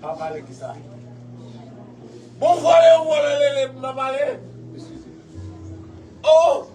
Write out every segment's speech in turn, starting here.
Papa qui ça? Bon frère, on va aller. Oh!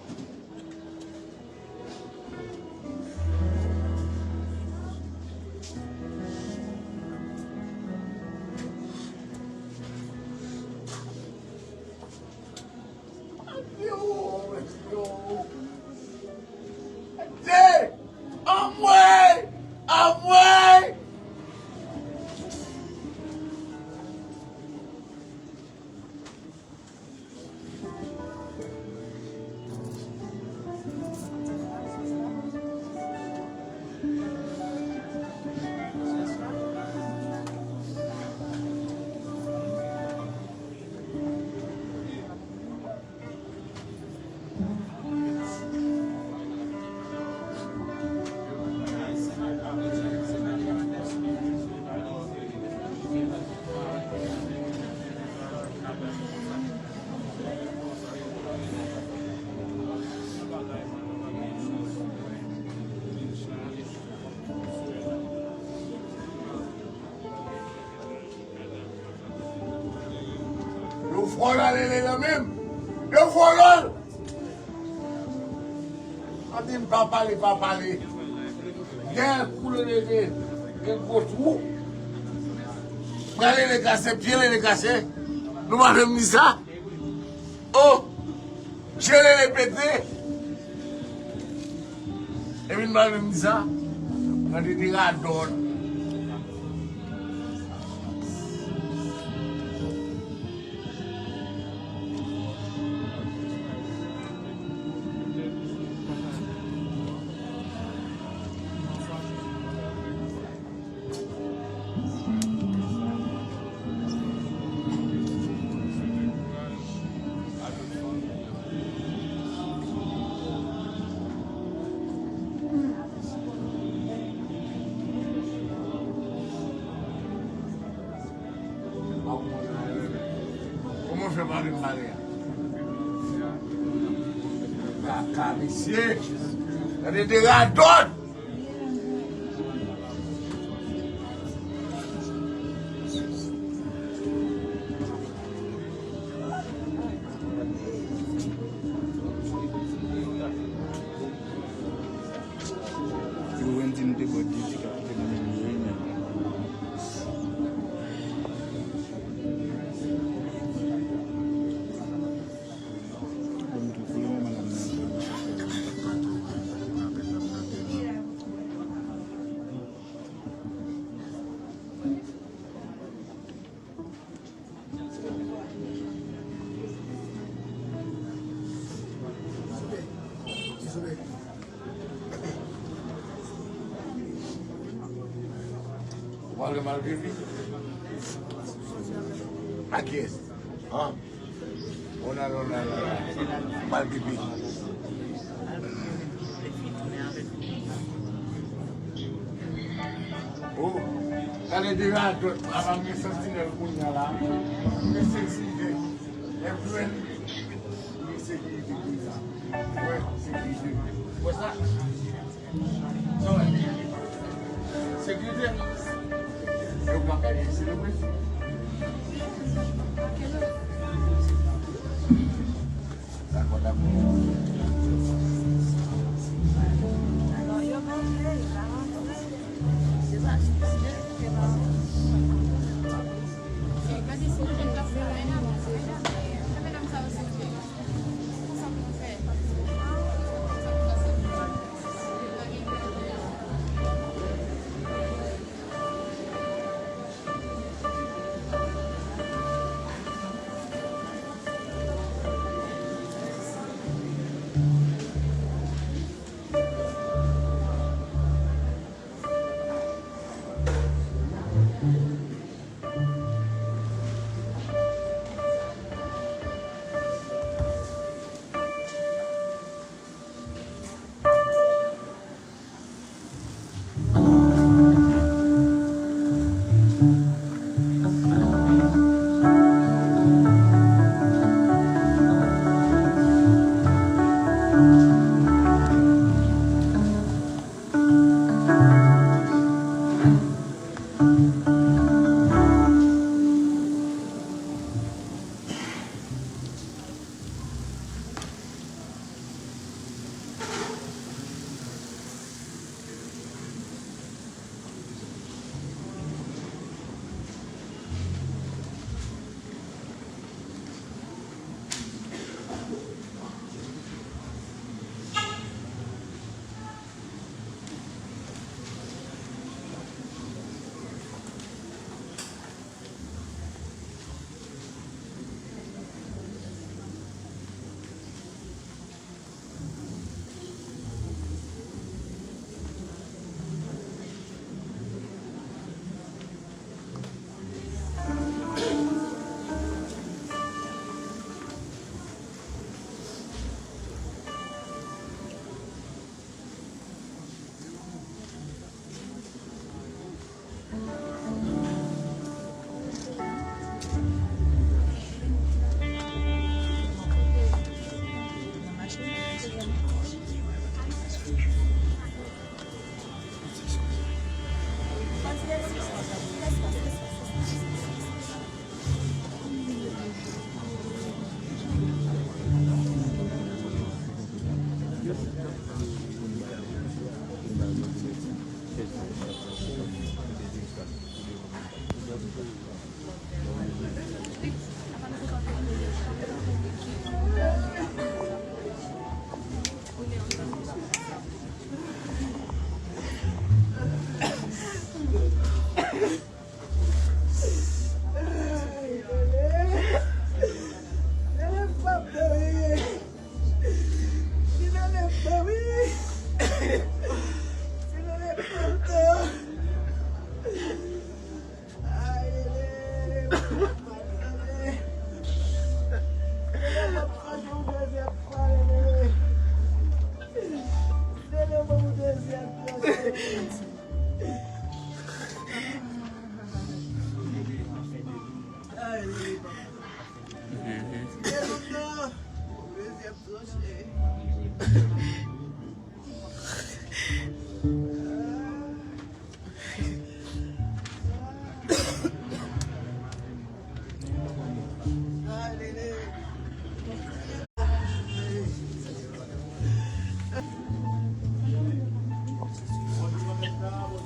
Voilà les mêmes. Le voilà. On dit pas parler. Bien pour le lever. Un gros trou. Allez les casser, pieds les casser. Nous m'avons mis ça. Oh, je l'ai répété. Et puis nous m'avons mis ça. On a dit à donne. Comment je vais me marier? La monsieur, elle est de la donne. Olha, maravilha. Aqui é. Ah. Ona, maravilha. Oh, allez déjà, avant de sortir le coup là, mais c'est et puis sécurité comme ça. Ouais, sécurité. Quoi ça? Sécurité. Eu paguei esse número. Tá com a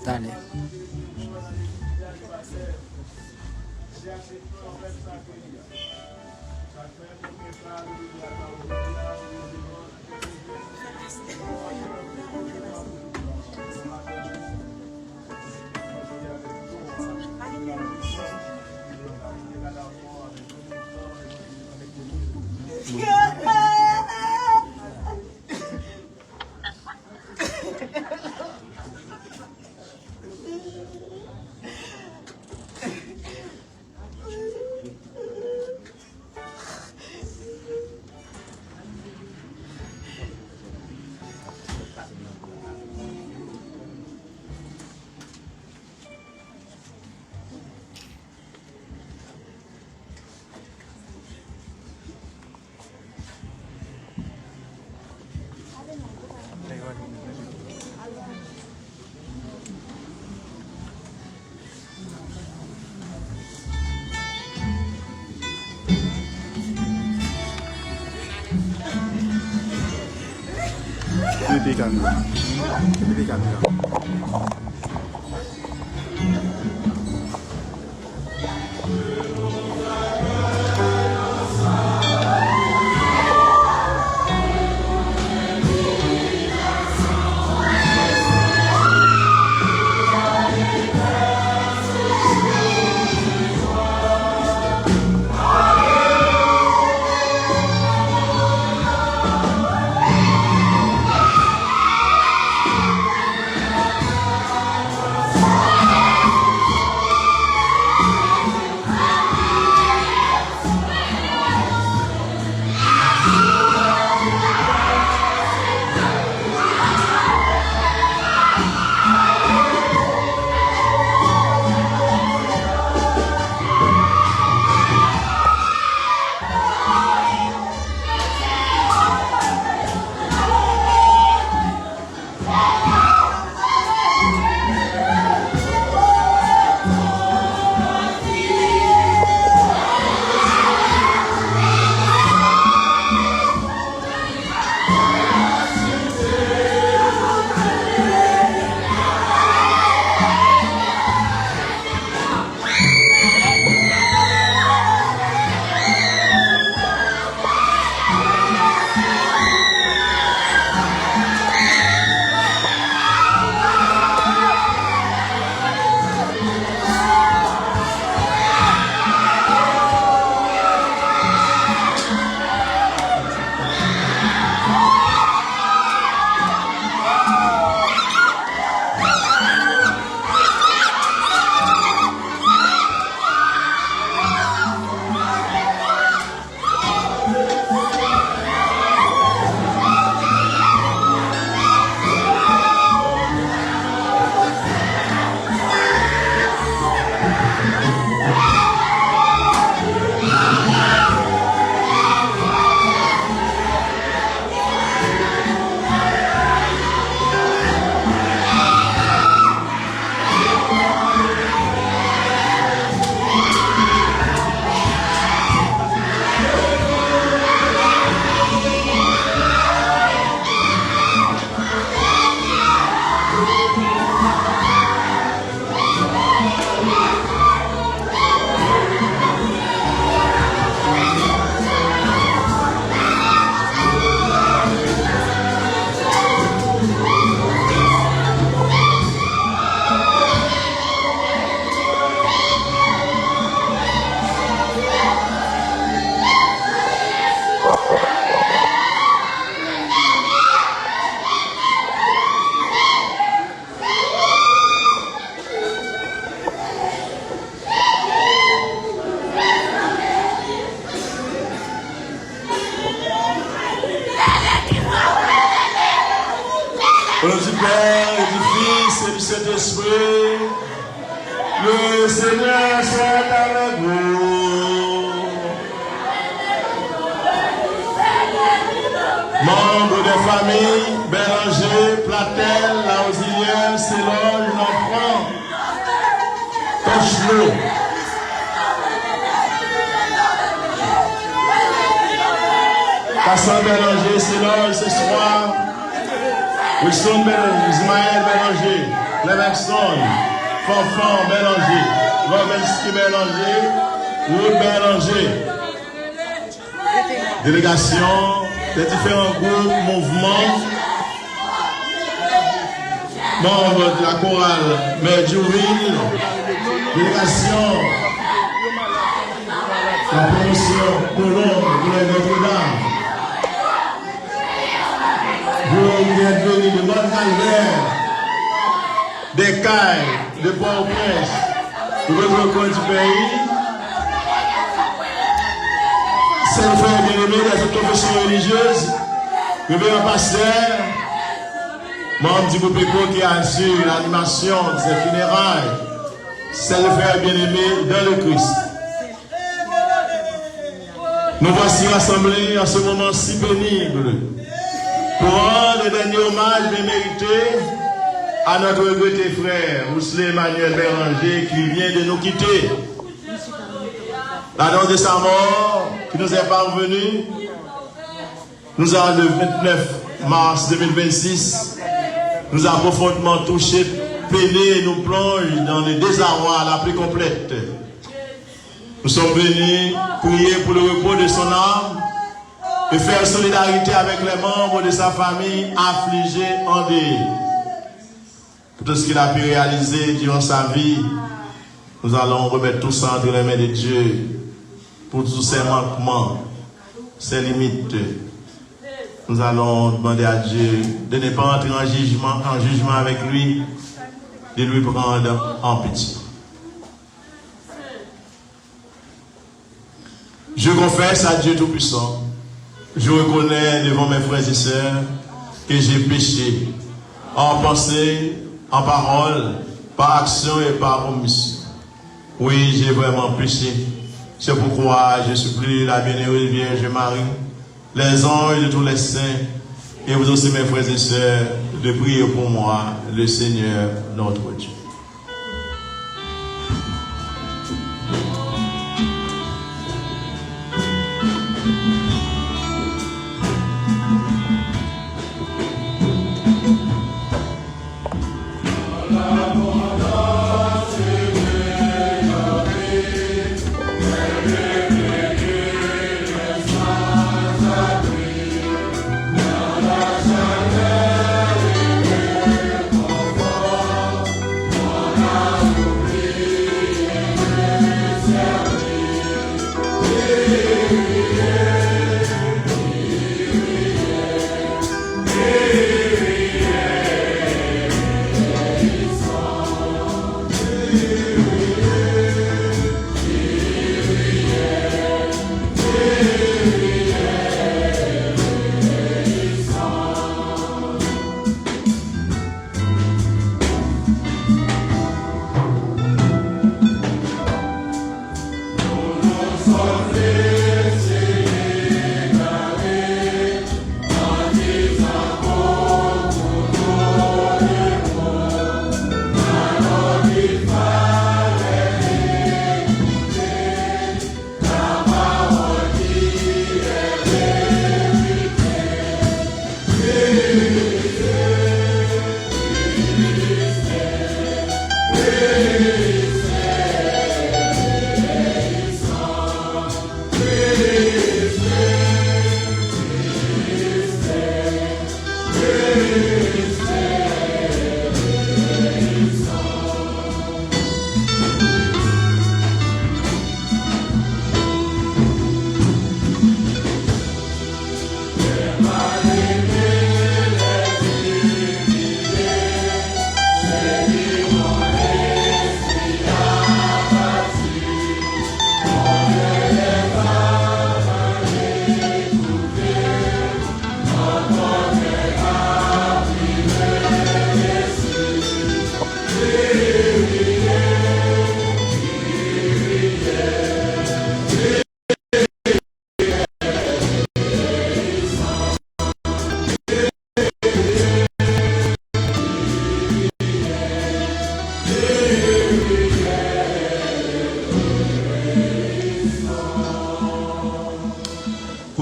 Dale.วิธีการวิธีการ et du Fils et du Saint-Esprit. Le Seigneur soit avec vous. Membres des familles, Béranger, Platel, Laosilière, Céloge, l'enfant, Toche-le. Passant Béranger, Céloge ce soir. Wilson Béranger, Ismaël Béranger, Lévexon, Fanfan Béranger, Robinski Béranger, Wood Béranger. Délégation des différents groupes, mouvements, membres de la chorale Medjouville, délégation, la promotion Colombe, de Notre-Dame. Vous êtes venus de Bonne-Calvaire, des Cailles, de Port-au-Prince, de votre coin du pays. C'est le frère bien-aimé de cette confession religieuse, le révérend pasteur, membre du groupe ECHO qui assure l'animation de ces funérailles. C'est le frère bien-aimé dans le Christ. Nous voici rassemblés en ce moment si pénible pour rendre le dernier hommage bien mérité à notre regretté frère, Mousselé Emmanuel Béranger, qui vient de nous quitter. L'annonce de sa mort qui nous est parvenue nous a le 29 mars 2026 nous a profondément touché, peiné et nous plonge dans le désarroi la plus complète. Nous sommes venus prier pour le repos de son âme et faire solidarité avec les membres de sa famille affligés en deuil. Pour tout ce qu'il a pu réaliser durant sa vie, nous allons remettre tout ça entre les mains de Dieu. Pour tous ces manquements, ces limites, nous allons demander à Dieu de ne pas entrer en jugement avec lui, de lui prendre en pitié. Je confesse à Dieu Tout-Puissant, je reconnais devant mes frères et sœurs que j'ai péché en pensée, en parole, par action et par omission. Oui, j'ai vraiment péché. C'est pourquoi je supplie la bienheureuse Vierge Marie, les anges de tous les saints, et vous aussi mes frères et sœurs, de prier pour moi, le Seigneur notre Dieu.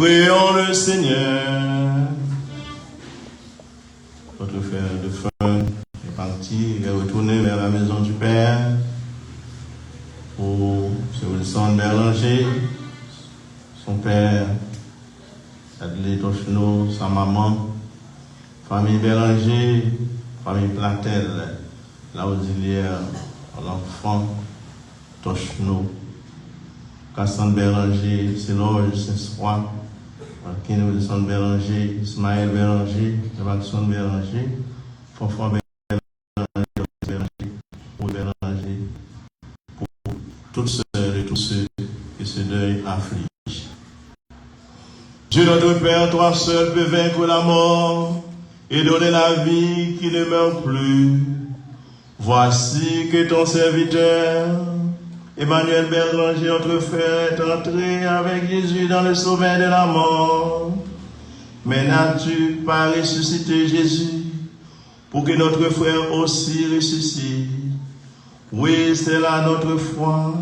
Prions le Seigneur. Votre frère de feu est parti, il est retourné vers la maison du Père pour M. Wilson Berlanger, son père, Adlé Tochno, sa maman, famille Berlanger, famille Platel, l'auxiliaire, l'enfant Tochno, Cassandre Berlanger, Séloge, Saint-Sroy, Marquine Wilson Berlanger, Ismaël Berlanger, Jackson Berlanger, Fonfon Berlanger, pour Berlanger, pour toutes sœurs et tous ceux qui ce deuil afflige. Dieu notre Père, toi seul peux vaincre la mort et donner la vie qui ne meurt plus. Voici que ton serviteur, Emmanuel Berlanger, notre frère, est entré avec Jésus dans le sommeil de la mort. Mais n'as-tu pas ressuscité Jésus pour que notre frère aussi ressuscite? Oui, c'est là notre foi.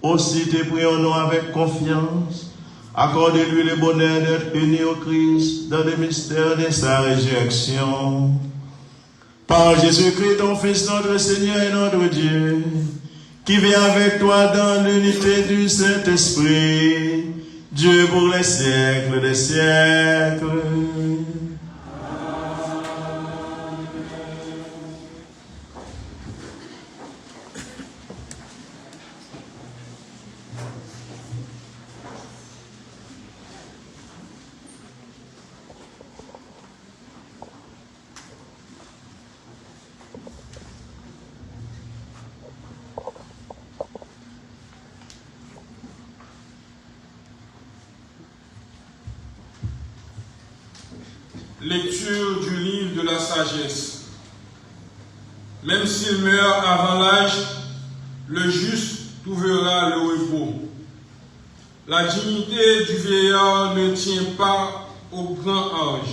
Aussi te prions-nous avec confiance. Accorde-lui le bonheur d'être uni au Christ dans le mystère de sa résurrection. Par Jésus-Christ, ton Fils, notre Seigneur et notre Dieu, qui vient avec toi dans l'unité du Saint-Esprit, Dieu pour les siècles des siècles. Lecture du livre de la sagesse. Même s'il meurt avant l'âge, le juste trouvera le repos. La dignité du vieillard ne tient pas au grand âge.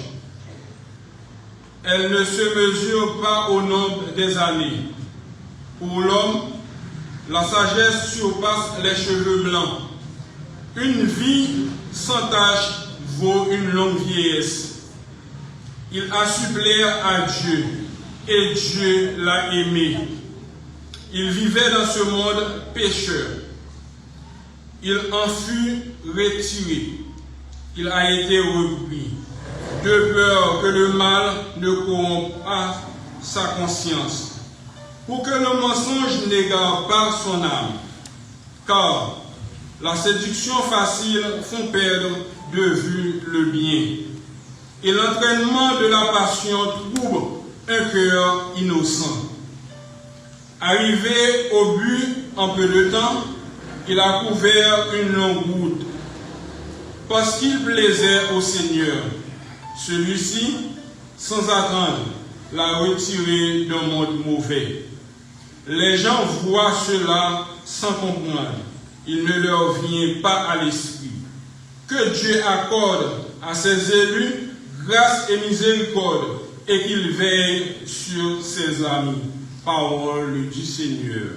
Elle ne se mesure pas au nombre des années. Pour l'homme, la sagesse surpasse les cheveux blancs. Une vie sans tache vaut une longue vieillesse. Il a su plaire à Dieu et Dieu l'a aimé. Il vivait dans ce monde pécheur. Il en fut retiré. Il a été repris, de peur que le mal ne corrompe pas sa conscience, pour que le mensonge n'égare pas son âme. Car la séduction facile font perdre de vue le bien. Et l'entraînement de la passion trouble un cœur innocent. Arrivé au but en peu de temps, il a couvert une longue route. Parce qu'il plaisait au Seigneur, celui-ci, sans attendre, l'a retiré d'un monde mauvais. Les gens voient cela sans comprendre. Il ne leur vient pas à l'esprit. Que Dieu accorde à ses élus grâce et miséricorde, et qu'il veille sur ses amis. Parole du Seigneur.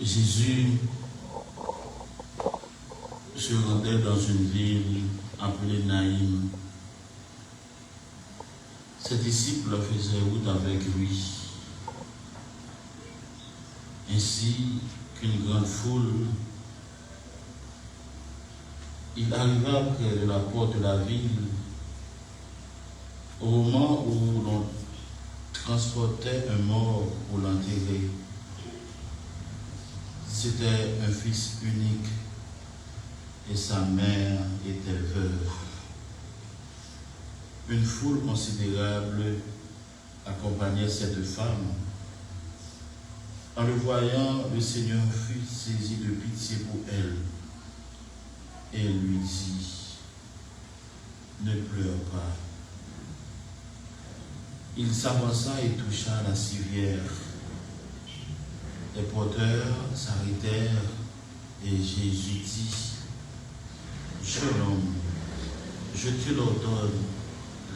Jésus se rendait dans une ville appelée Naïm. Ses disciples faisaient route avec lui, ainsi qu'une grande foule. Il arriva près de la porte de la ville, au moment où l'on transportait un mort pour l'enterrer. C'était un fils unique et sa mère était veuve. Une foule considérable accompagnait ces deux femmes. En le voyant, le Seigneur fut saisi de pitié pour elle et lui dit, ne pleure pas. Il s'avança et toucha la civière. Les porteurs s'arrêtèrent et Jésus dit, jeune homme, je te l'ordonne,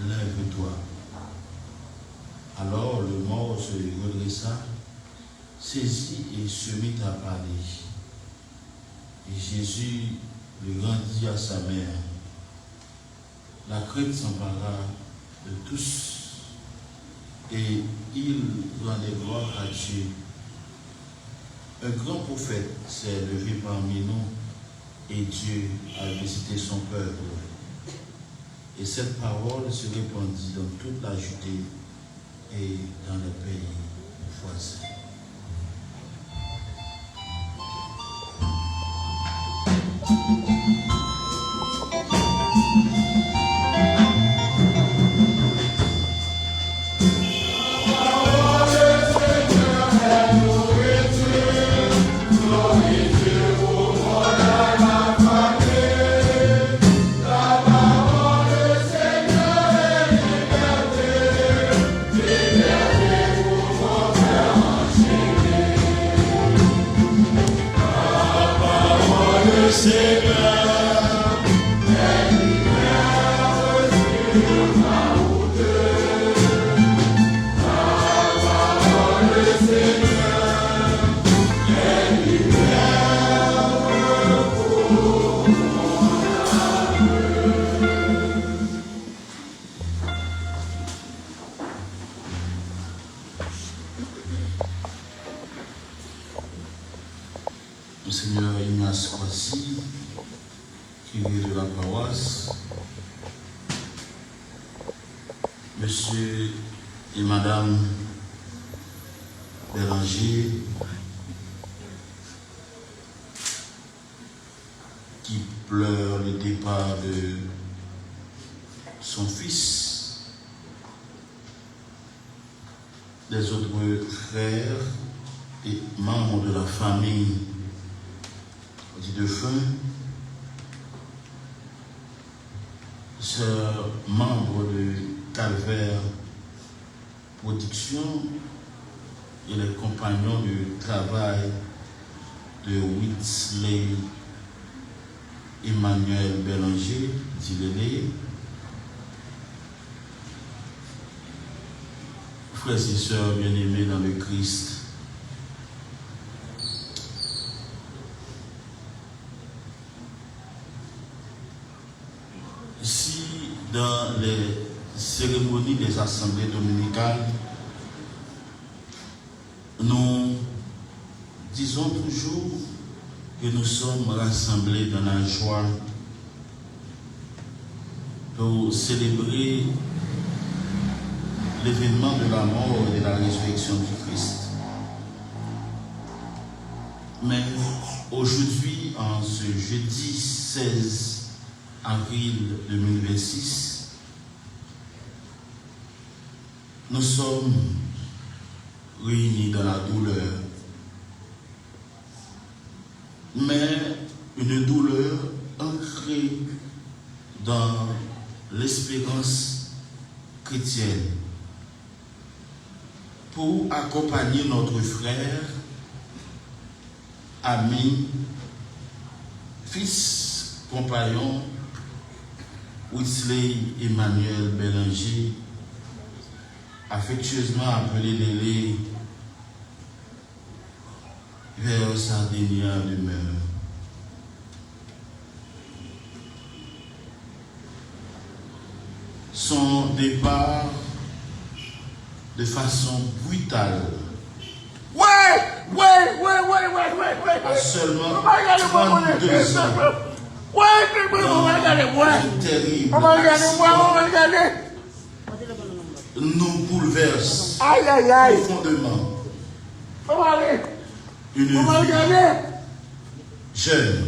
lève-toi. Alors le mort se redressa, saisit et se mit à parler. Et Jésus le rendit à sa mère. La crainte s'empara de tous et il rendait gloire à Dieu. Un grand prophète s'est levé parmi nous et Dieu a visité son peuple. Et cette parole se répandit dans toute la Judée et dans les pays voisins. Monseigneur Ignace Kwasi, curé de la paroisse, Monsieur et Madame Bélanger, qui pleure le départ de son fils, des autres frères et membres de la famille du défunt, sœurs membres de Calvaire Production et les compagnons de travail de Whitsley Emmanuel Bélanger, Dilélé, frères et sœurs bien-aimés dans le Christ. Si dans les cérémonies des assemblées dominicales, nous disons toujours que nous sommes rassemblés dans la joie pour célébrer l'événement de la mort et de la résurrection du Christ. Mais aujourd'hui, en ce jeudi 16 avril 2026, nous sommes réunis dans la douleur, mais une douleur ancrée dans l'espérance chrétienne pour accompagner notre frère, ami, fils, compagnon, Whitsley Emmanuel Bélanger, affectueusement appelé Lélé, vers sa dernière demeure. Son départ de façon brutale à seulement 32 ans. Terrible nous bouleverse profondément. Une vie jeune,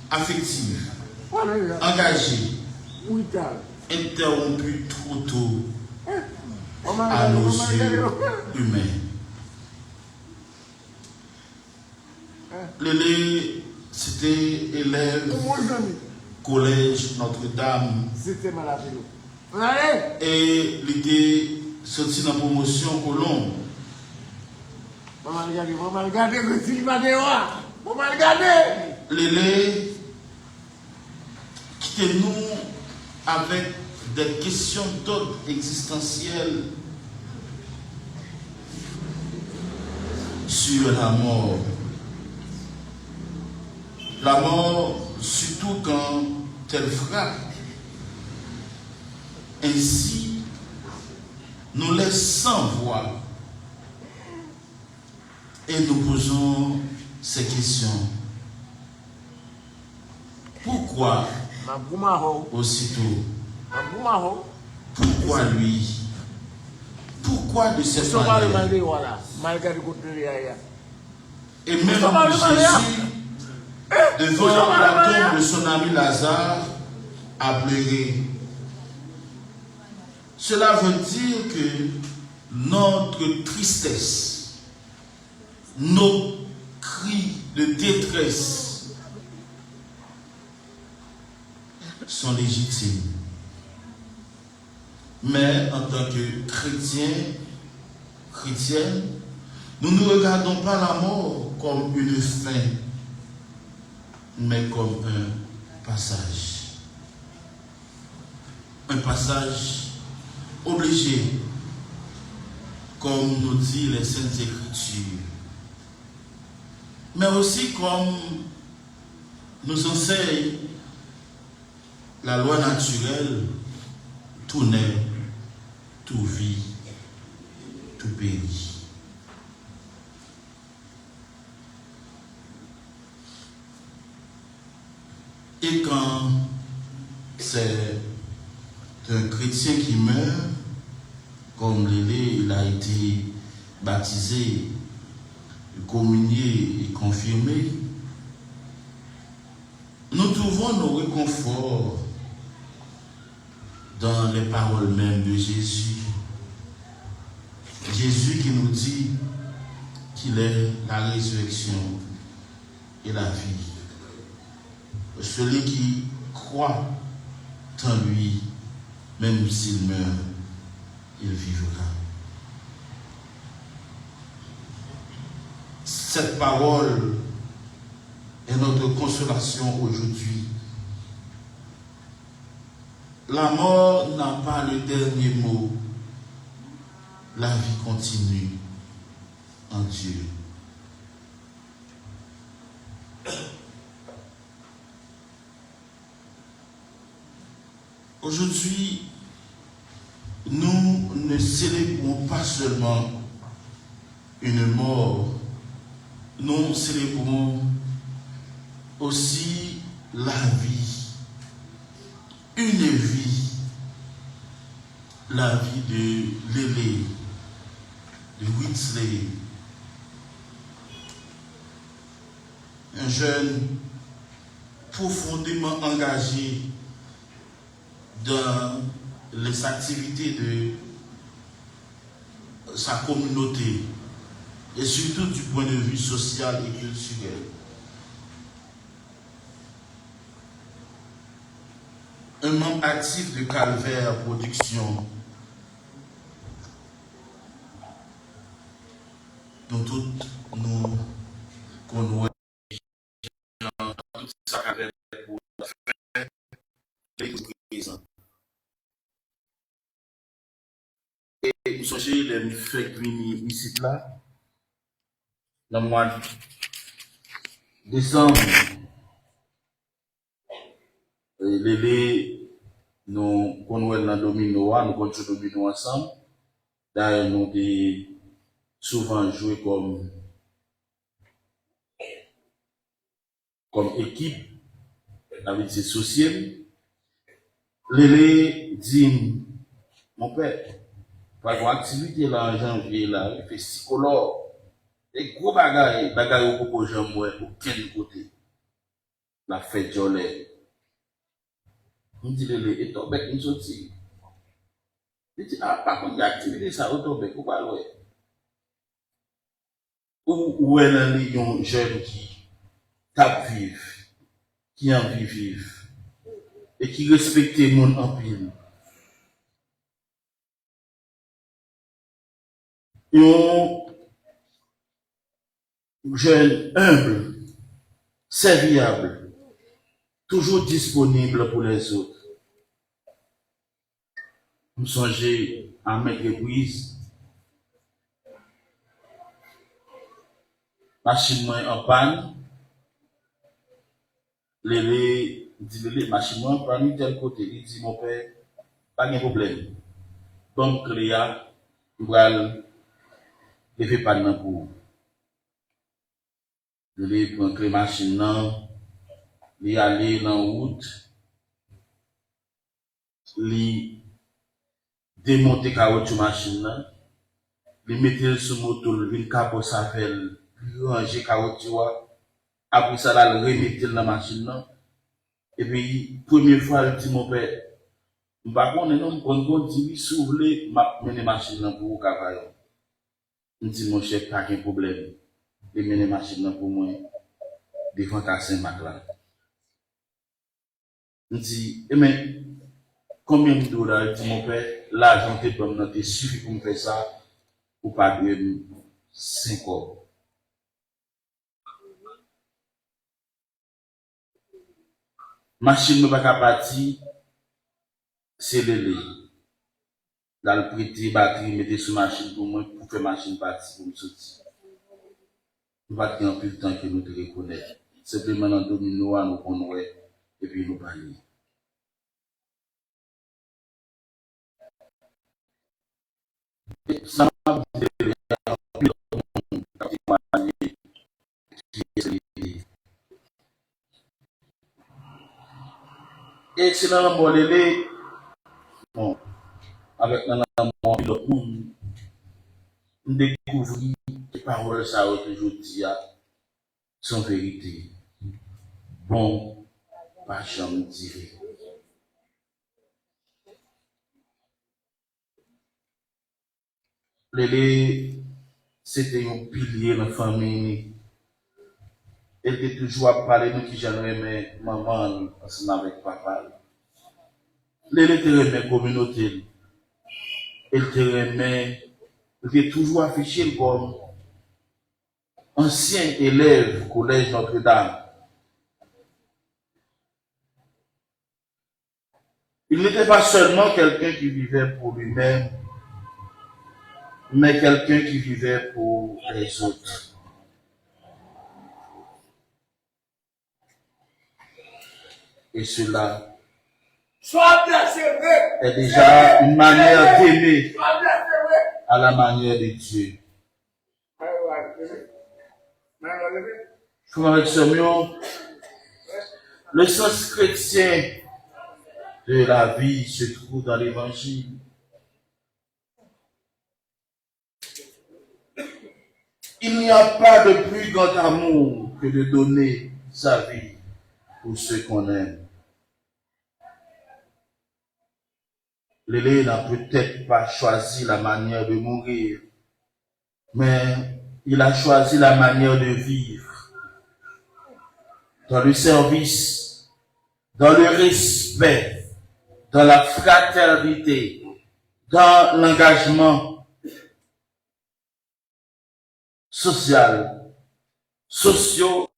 affective, engagée, interrompue trop tôt à nos yeux humains. Lélé, c'était élève collège Notre-Dame. C'était malade. Vous allez? Et il était sorti dans la promotion Colombe. Maman, regardez que s'il va dehors. Maman, regardez. Lélé, quittez-nous avec des questions d'ordre existentiel sur la mort. La mort, surtout quand elle frappe. Ainsi, nous laisse sans voix et nous posons ces questions. Pourquoi aussitôt? Pourquoi lui? Pourquoi de cette manière? Et même Jésus, devant la tombe de son ami Lazare, a pleuré. Cela veut dire que notre tristesse, nos cris de détresse sont légitimes. Mais en tant que chrétienne, nous ne regardons pas la mort comme une fin, mais comme un passage. Un passage obligé, comme nous dit les Saintes Écritures, mais aussi comme nous enseigne la loi naturelle, tout naît, tout vit, tout périt. Et quand c'est un chrétien qui meurt, comme Lélé, il a été baptisé, communié et confirmé, nous trouvons nos réconforts dans les paroles mêmes de Jésus. Jésus qui nous dit qu'il est la résurrection et la vie. Celui qui croit en lui, même s'il meurt, il vivra. Cette parole est notre consolation aujourd'hui. La mort n'a pas le dernier mot. La vie continue en Dieu. Aujourd'hui, nous ne célébrons pas seulement une mort, nous célébrons aussi la vie, une vie, la vie de Lélé, de Whitsley, un jeune profondément engagé dans les activités de sa communauté et surtout du point de vue social et culturel. Un membre actif de Calvaire Production, dont toutes nous connaissons toute sa carrière pour faire les présents. Et vous songez les fêtes ici là, dans le mois de décembre, Lélé, nous connaissons dans Domino, nous continuons Domino ensemble. D'ailleurs, nous avons souvent joué comme équipe, avec ses sociaux. Lélé dit, mon père, par une activité là en janvier, là, il fait psychologue. Des gros bagailles au beaucoup j'en vois aucun côté. La fête jolie. On dit Lélé, et toi, bec, une sortie. Il dit, ah, par contre, l'activité, ça, autobec, pourquoi l'ouest? Où est un jeune qui tap vive, qui en vit vive, et qui respecte le monde en pile. Un jeune humble, serviable, toujours disponible pour les autres. Nous songeons à mettre l'église, machine en panne, dit machine en panne, tel côté, il dit mon père, pas de problème. Bon, Cléa, nous allons lever panne pour vous. Il prend les machines, il aller dans la route, il démonter caoutchouc machine, il mettre sur moto, il capote sa felle, il ranger caoutchouc, après ça, il remettre dans la machine, et puis, première fois, il dit mon père, par contre, on dit oui, si vous voulez, mener machine pour vous, cavaillon. Je dis mon chef, pas de problème, il mener machine pour moi, devant Saint-Marc là. Je dis, eh mais, combien de dollars, dit mon père, l'argent que pour me suffit pour me faire ça, ou pas de 5 euros. Machine ne va pas partir, c'est l'élé. Dans le prêter, batterie, mettez sur machine pour moi, pour faire machine partir, pour me sortir. Nous ne pouvons pas plus de temps que nous te reconnaître. Simplement, dans le domino, nous connaissons, et puis nous parlons. Ça m'a dit, et c'est dans le bolélé, bon, avec dans le monde, on découvre que les paroles ça toujours dit sont vérité. Bon, pas jamais dire. Lélé, c'était un pilier dans la famille. Elle était toujours à parler de qui j'en aimais maman ensemble avec papa. Lélé te remet la communauté. Elle te remet, elle était toujours affiché comme ancien élève collège Notre-Dame. Il n'était pas seulement quelqu'un qui vivait pour lui-même, mais quelqu'un qui vivait pour les autres. Et cela est déjà une manière d'aimer à la manière de Dieu. Frères et sœurs, le sens chrétien de la vie se trouve dans l'évangile. Il n'y a pas de plus grand amour que de donner sa vie pour ceux qu'on aime. Lélé n'a peut-être pas choisi la manière de mourir, mais il a choisi la manière de vivre dans le service, dans le respect, dans la fraternité, dans l'engagement social, socio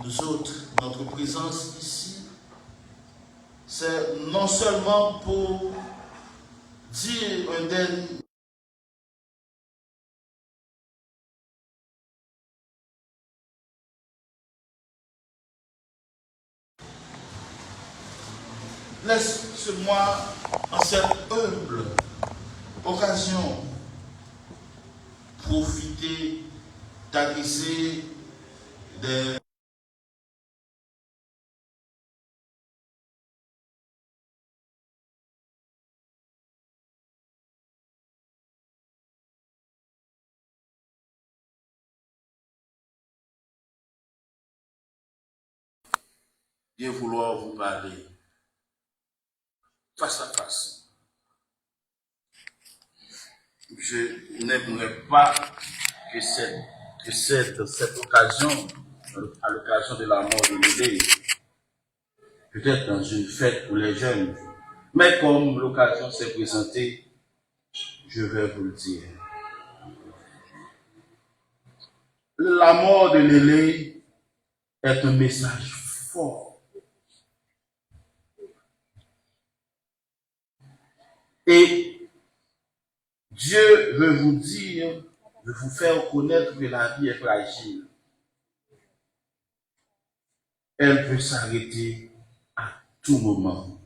nous autres, notre présence ici, c'est non seulement pour dire un dernier laisse-moi en cette humble occasion profiter d'adresser des bien vouloir vous parler face à face. Je n'aimerais pas que cette occasion, à l'occasion de la mort de Lélé, peut-être dans une fête pour les jeunes, mais comme l'occasion s'est présentée, je vais vous le dire. La mort de Lélé est un message fort. Et Dieu veut vous dire, veut vous faire connaître que la vie est fragile. Elle peut s'arrêter à tout moment.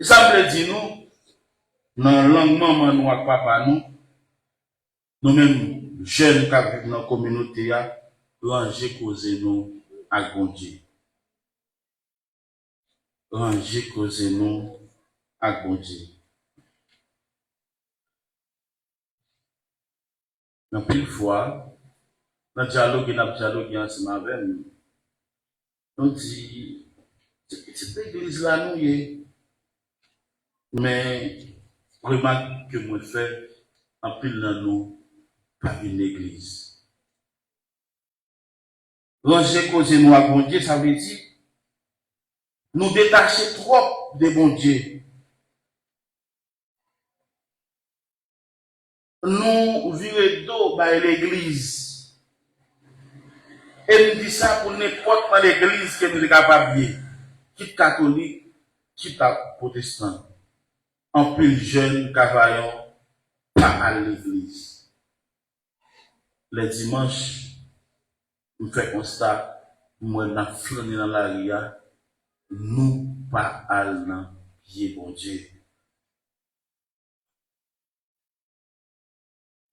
Et ça me dit nous, dans la langue maman nous et papa nous-mêmes jeunes qui vivent dans la communauté, ranger causer nous à bon Dieu. Ranger causer nous à bon Dieu. Dans pile fois, dans le dialogue ensemble avec nous, on dit, c'est l'église là, nous, mais remarque que moi fais, en pile dans nous, pas une église. Ranger causer nous à bon Dieu, ça veut dire, nous détacher trop de bon Dieu. Nous virer d'eau par l'église. Et nous dit ça pour n'importe quelle église que nous sommes capables de quitte catholique, quitte protestant. En plus jeune, cavaillon, pas à l'église. Les dimanches, nous faisons constat, moi, nous flâné dans la ria, nous pas allons pied bon Dieu.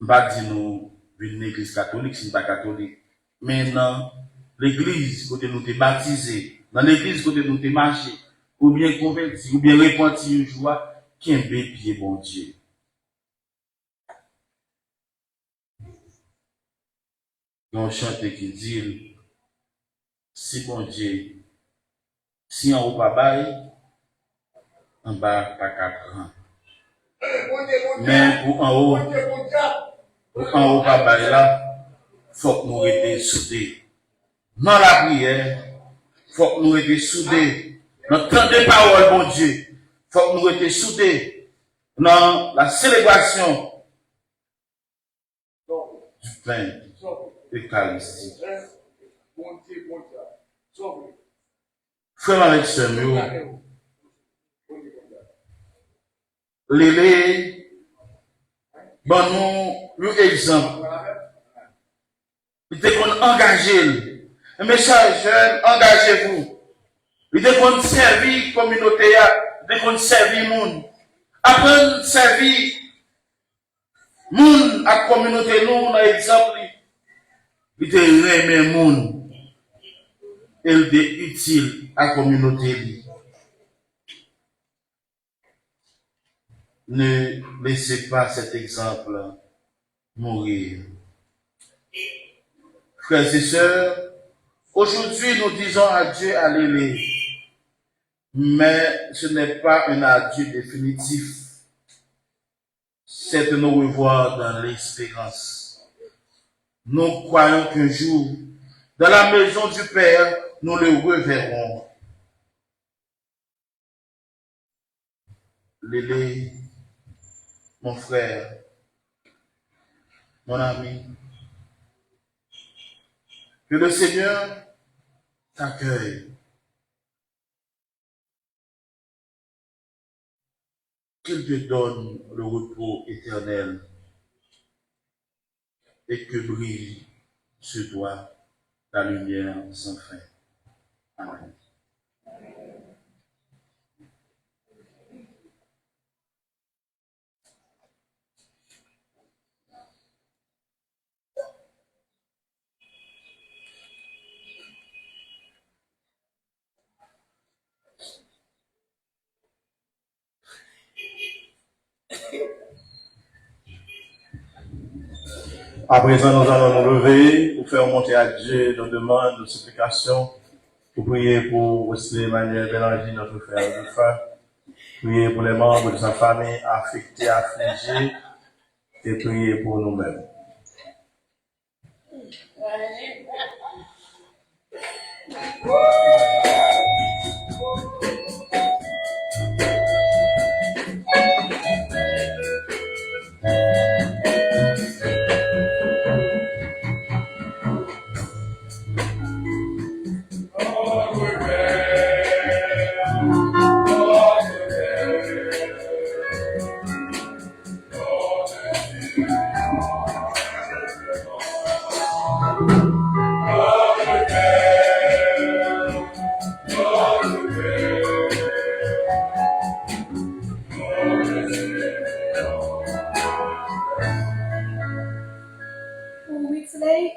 Pas dire nous une église catholique, c'est pas catholique. Mais dans l'église, côté nous t'es baptisé, dans l'église, côté nous t'es marché, ou bien converti, ou bien repenti une joie, qui est pied bon Dieu. On chante qui dit, si bon Dieu, si en haut pas bail, en bas pas qu'à prendre. Mais pour en haut pas bail là, faut que nous restions soudés. Dans la prière, faut que nous restions soudés. Dans le temps de parole, bon Dieu, faut que nous restions soudés. Dans la célébration du pain eucharistique. Frère avec Samuel, Lélé, bon nous, un exemple. Il était engagé. Un message jeune, engagez-vous. Il était servir la communauté, il était servir le monde. Apprendre à servir le monde à la communauté, nous, on a exemple. Il était aimé le monde. Il était utile à la communauté. Ne laissez pas cet exemple mourir. Frères et sœurs, aujourd'hui nous disons adieu à Lélé, mais ce n'est pas un adieu définitif. C'est de nous revoir dans l'espérance. Nous croyons qu'un jour, dans la maison du Père, nous le reverrons. Lélé, mon frère, mon ami, Que le Seigneur t'accueille. Qu'il te donne le repos éternel et que brille sur toi la lumière sans fin. Amen. À présent, nous allons nous lever pour faire monter à Dieu nos demandes, nos supplications, pour prier pour Wesley Emmanuel Bélanger, notre frère de frère, prier pour les membres de sa famille affectés, affligés, et prier pour nous-mêmes.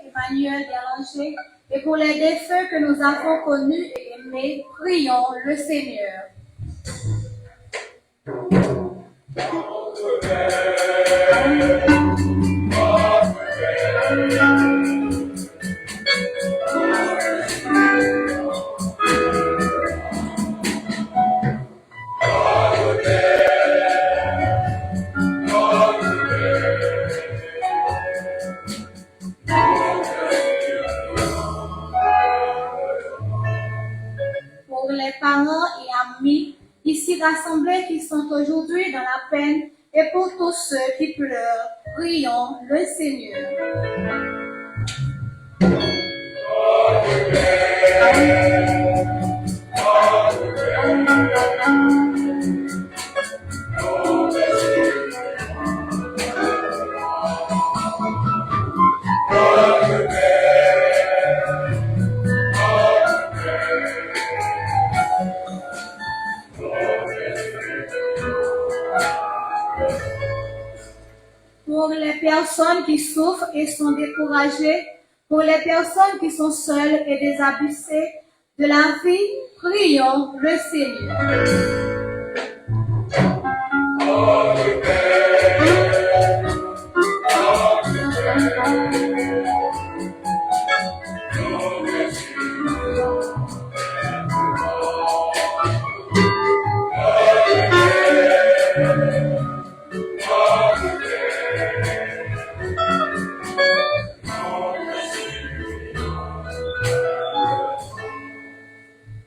Emmanuel Bélanger, et pour les défunts que nous avons connus et aimés, prions le Seigneur. Pour les parents et amis ici rassemblés qui sont aujourd'hui dans la peine et pour tous ceux qui pleurent, prions le Seigneur. Pour les personnes qui souffrent et sont découragées, pour les personnes qui sont seules et désabusées de la vie, prions le Seigneur.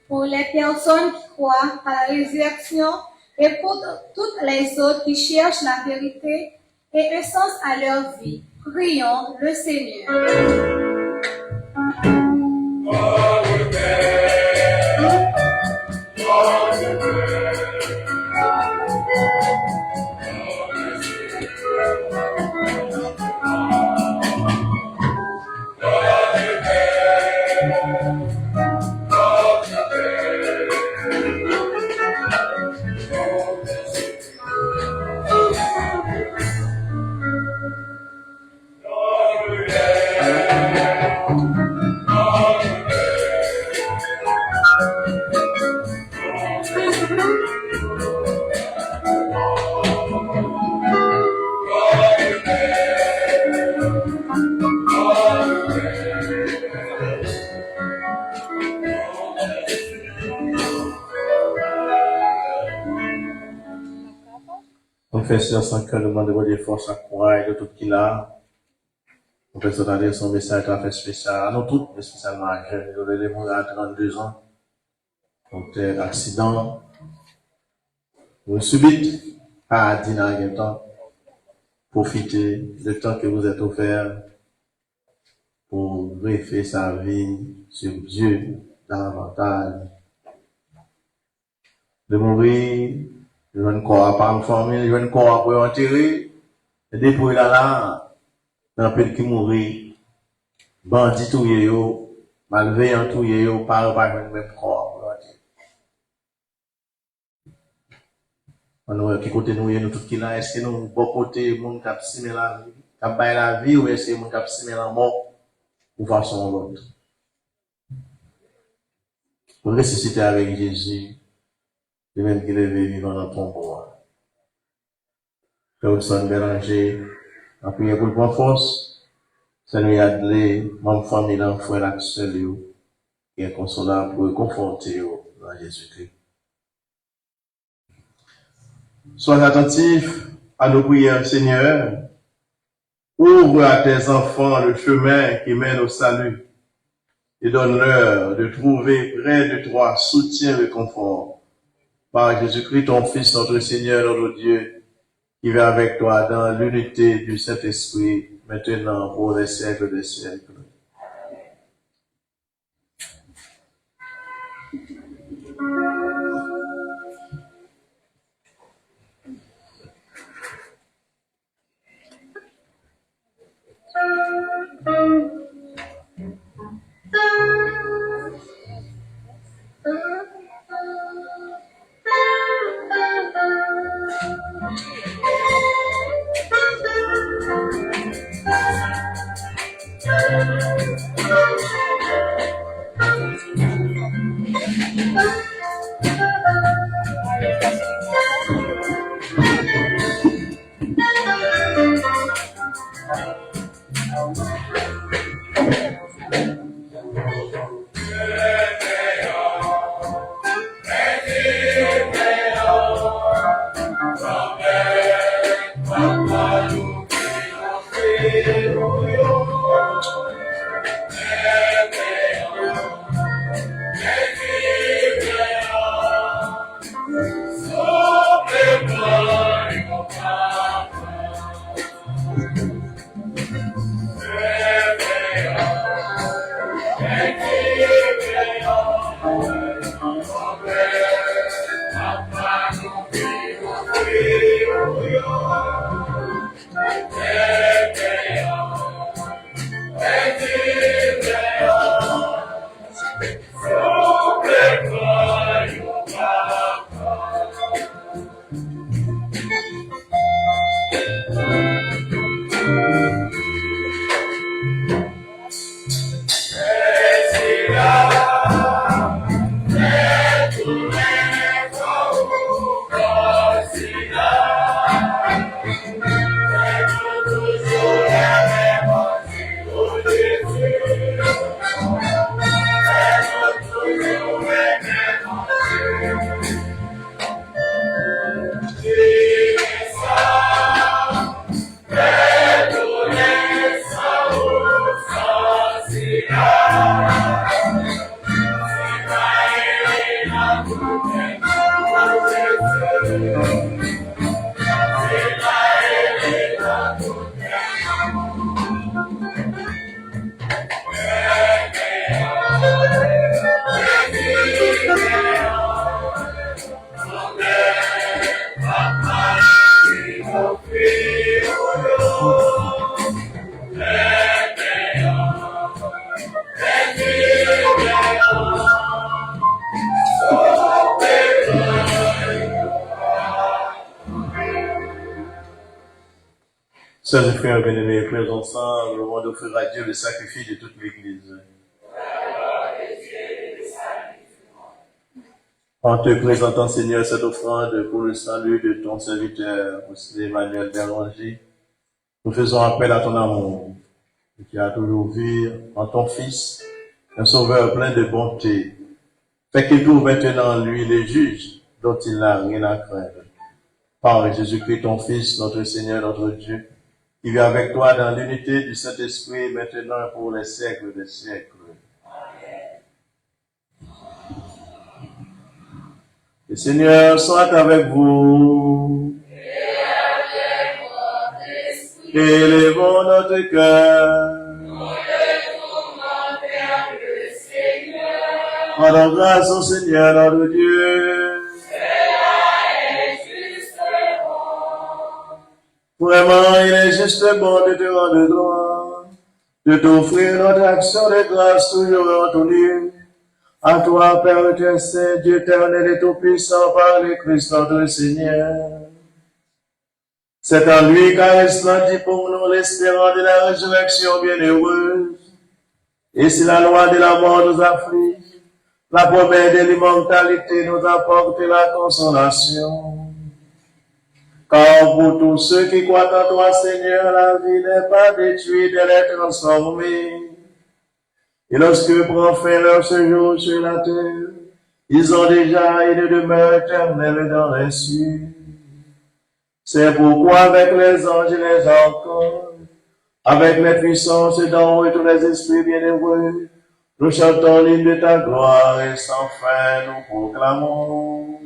Pour les personnes qui croient à la résurrection et pour toutes les autres qui cherchent la vérité et un sens à leur vie, prions le Seigneur. Confesseur sans cœur, demande de force, à courage de tout qu'il a. Confesseur d'aller son message à fait spécial à nous tous, mais spécialement à jeunes. Désolé, les gens à 32 ans. Donc, accident. Vous subite à dîner en temps. Profitez du temps que vous êtes offert pour greffer sa vie sur Dieu davantage. De mourir, je ne crois pas en famille, je ne crois pas en enterrer, et depuis là, dans le pays qui mourit, bandit tout yo, malveillant tout yo, pas même croire pour enterrer. On qui côté nous tout qui là, est-ce que nous, bon côté, moun cap simer la vie, cap bailler la vie, ou est-ce que moun cap simer la mort, ou façon l'autre? Pour ressusciter avec Jésus, de même qu'il est vivant dans ton bois. Claudson Bélanger a prié pour le point force. Ça nous a donné, mon famille, l'enfant, l'accès, qui est consolable pour conforter dans Jésus-Christ. Sois attentif à nos prières, Seigneur. Ouvre à tes enfants le chemin qui mène au salut et donne-leur de trouver près de toi soutien et confort. Par Jésus-Christ, ton Fils, notre Seigneur, notre Dieu, qui va avec toi dans l'unité du Saint-Esprit, maintenant pour les siècles des siècles. Sœurs et frères bien-aimés, frères ensemble, le monde offrira à Dieu le sacrifice de toute l'Église. En te présentant, Seigneur, cette offrande pour le salut de ton serviteur, Emmanuel Bélanger, nous faisons appel à ton amour, qui a toujours vu en ton Fils un sauveur plein de bonté. Fais qu'il trouve maintenant en lui les juges dont il n'a rien à craindre. Par Jésus-Christ, ton Fils, notre Seigneur, notre Dieu, qui vit avec toi dans l'unité du Saint-Esprit, maintenant et pour les siècles des siècles. Le Seigneur soit avec vous. Et avec votre esprit. Élevons notre cœur. Nous devons Rendons grâce au Seigneur notre Dieu. Vraiment, il est juste bon de te rendre gloire, de t'offrir notre action de grâce toujours et en tout lieu. À toi, Père éternel, Dieu éternel et tout-puissant, par le Christ notre Seigneur. C'est en lui qu'a resplendit pour nous l'espérance de la résurrection bienheureuse. Et si la loi de la mort nous afflige, la promesse de l'immortalité nous apporte la consolation. Car pour tous ceux qui croient en toi, Seigneur, la vie n'est pas détruite, elle est transformée. Et lorsque prend fin leur séjour sur la terre, ils ont déjà une demeure éternelle dans les cieux. C'est pourquoi avec les anges et les archanges, avec les puissances d'en haut et tous les esprits bienheureux, nous chantons l'hymne de ta gloire et sans fin nous proclamons.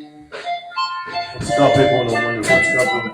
Petit campé pour nous, mon Dieu, petit campé pour nous.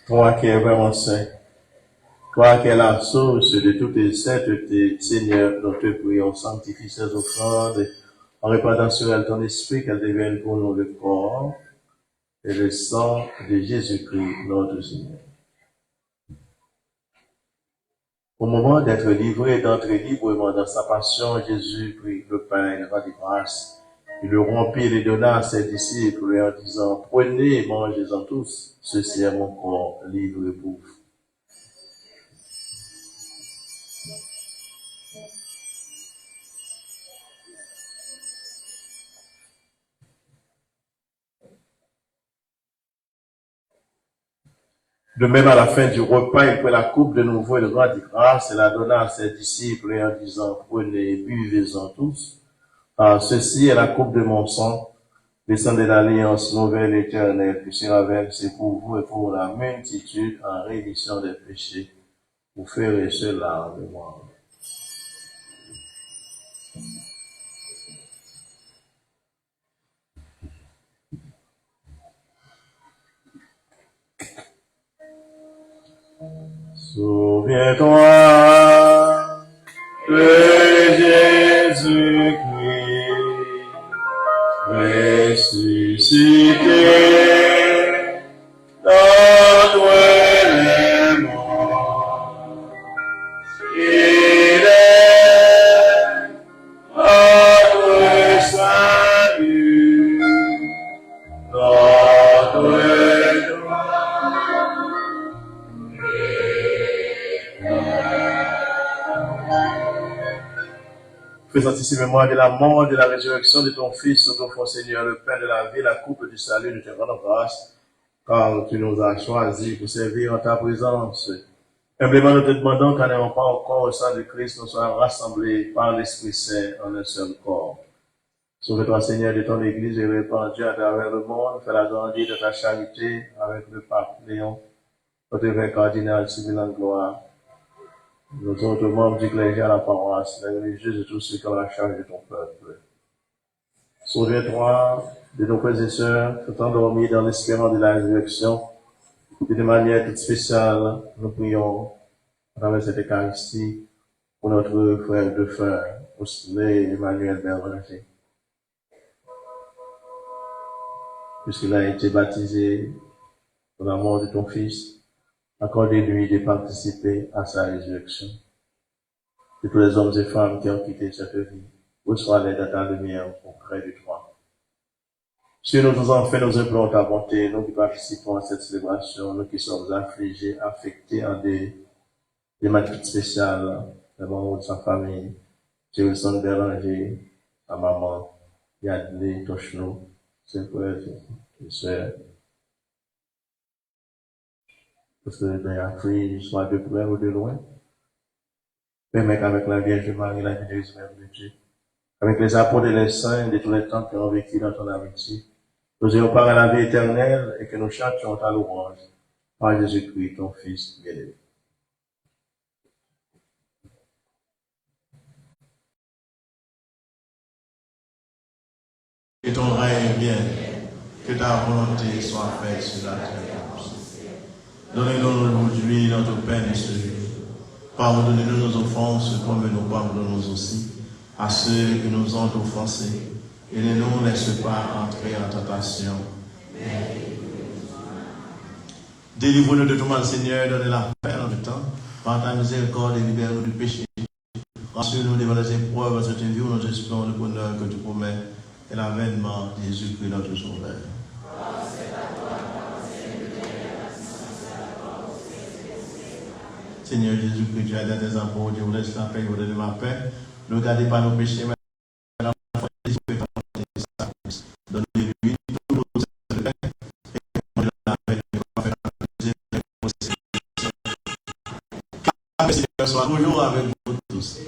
Toi qui es vraiment saint, toi qui es la source de toutes les saintetés, Seigneur, nous te prions, sanctifie ces offrandes, en répandant sur elles ton esprit, qu'elles deviennent pour nous le corps et le sang de Jésus-Christ, notre Seigneur. Au moment d'être livré, d'entrer librement dans sa passion, Jésus prit le pain, il rendit grâce. Il le rompit et le donna à ses disciples en disant, prenez et mangez-en tous, ceci est mon corps livré pour vous. De même, à la fin du repas, il prit la coupe de nouveau, il rendit grâce et la donna à ses disciples en disant, prenez et buvez-en tous. Car ceci est la coupe de mon sang, le sang de l'alliance nouvelle éternelle, qui sera versé pour vous et pour la multitude en rémission des péchés. Vous ferez cela en mémoire. Souviens-toi de Jésus-Christ, ressuscité d'entre les morts. Il est notre salut, notre Présente ici mémoire de la mort, de la résurrection de ton Fils, notre enfant Seigneur, le Père de la vie, la coupe du salut, de te rendre grâce, car tu nous as choisis pour servir en ta présence. Humblement, nous te demandons qu'en n'ayant pas encore au sein de Christ, nous soyons rassemblés par l'Esprit Saint en un seul corps. Sauve-toi, Seigneur, de ton Église et répandu à travers le monde. Fais-la grandir de ta charité avec le pape Léon, notre évêque cardinal civil en gloire, nos autres membres du clergé à la paroisse, les religieux et tous ceux qui ont la charge de ton peuple. Souviens-toi de nos frères et sœurs tout endormis dans l'espérance de la résurrection. Et de manière toute spéciale, nous prions à travers cette Eucharistie pour notre frère de frère, Osné Emmanuel Berlinger. Puisqu'il a été baptisé pour la mort de ton Fils, accorde-lui de participer à sa résurrection. De tous les hommes et femmes qui ont quitté cette vie, reçois l'aide à ta lumière auprès de toi. Si nous nous en fait, nous implorons ta bonté, nous qui participons à cette célébration, nous qui sommes affligés, affectés en des manières spéciales, les membres de sa famille, Thérèse Berlinger, sa maman, Yadley Tochno, ses frères et sœurs. Parce que dans l'Afrique, soit de près ou de loin, permet qu'avec la Vierge Marie, la Vierge Mère de Dieu, avec les apôtres et les saints de tous les temps qui ont vécu dans ton amitié, nous ayons part à la vie éternelle et que nous chantions ta louange par Jésus-Christ, ton Fils bien-aimé. Que ton règne vienne, que ta volonté soit faite sur la terre. Donnez-nous aujourd'hui notre pain de ce jour. Pardonnez-nous nos offenses, comme nous pardonnons aussi à ceux qui nous ont offensés. Et ne nous laisse pas entrer en tentation. Délivre-nous de tout mal, Seigneur, donne la paix en tout temps. Par ta miséricorde et libère-nous du péché. Rassure-nous devant les épreuves, cette vie où nous espérons le bonheur que tu promets et l'avènement de Jésus-Christ, notre Sauveur. Seigneur Jésus-Christ, tu as dit à tes apôtres, je vous laisse la paix, je vous donne ma paix. Ne gardez pas nos péchés, mais la foi de Jésus Christ. Donnez-lui tout le paix et la paix de la paix. Que Seigneur soit toujours avec vous tous.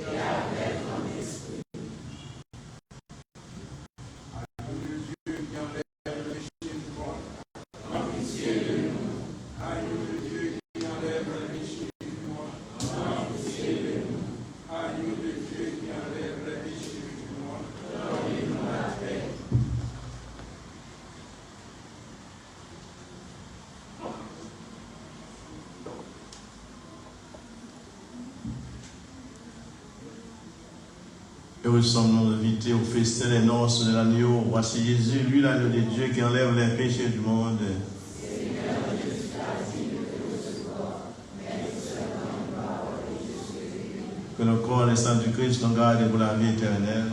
Heureux sommes-nous invités au festin des noces de l'agneau. Voici Jésus, lui l'agneau de Dieu qui enlève les péchés du monde. Que le corps et le sang du Christ nous gardent pour la vie éternelle.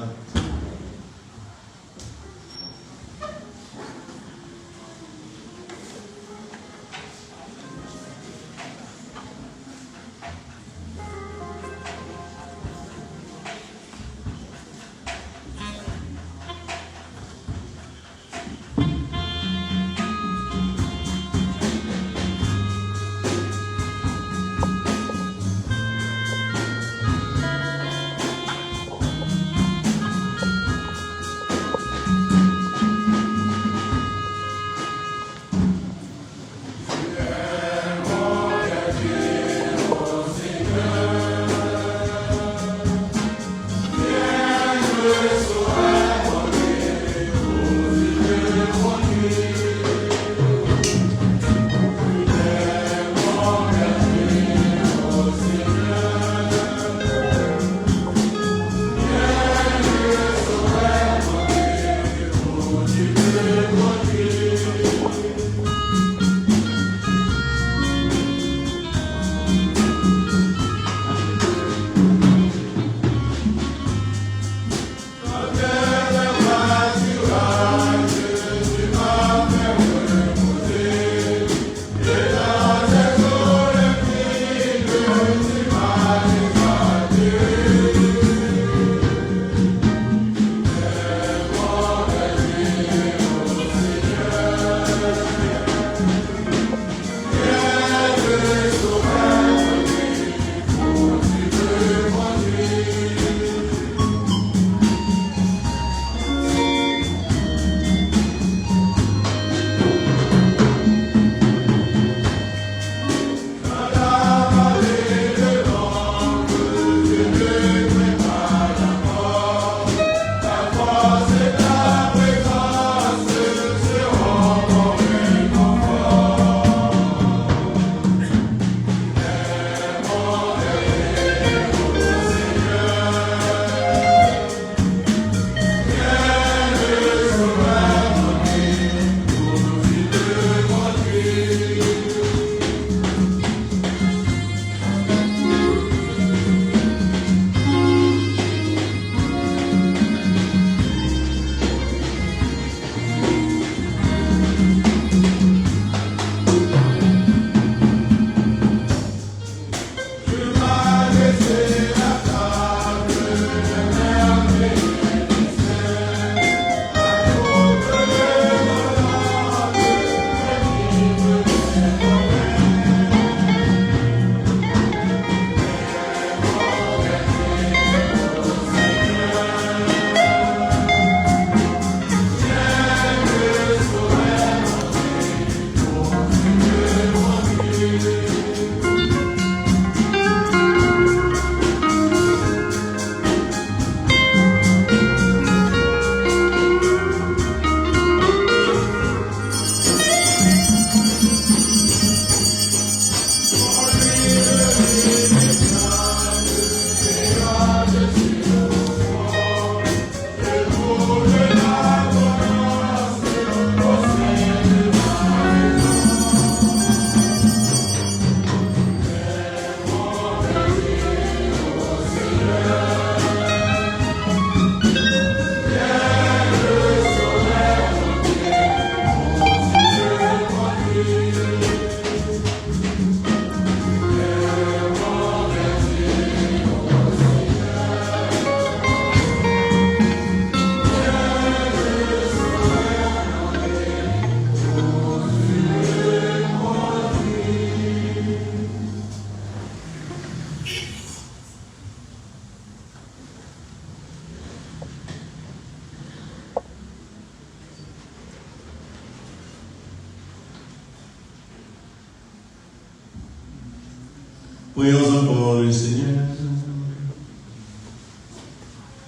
Prions encore le Seigneur.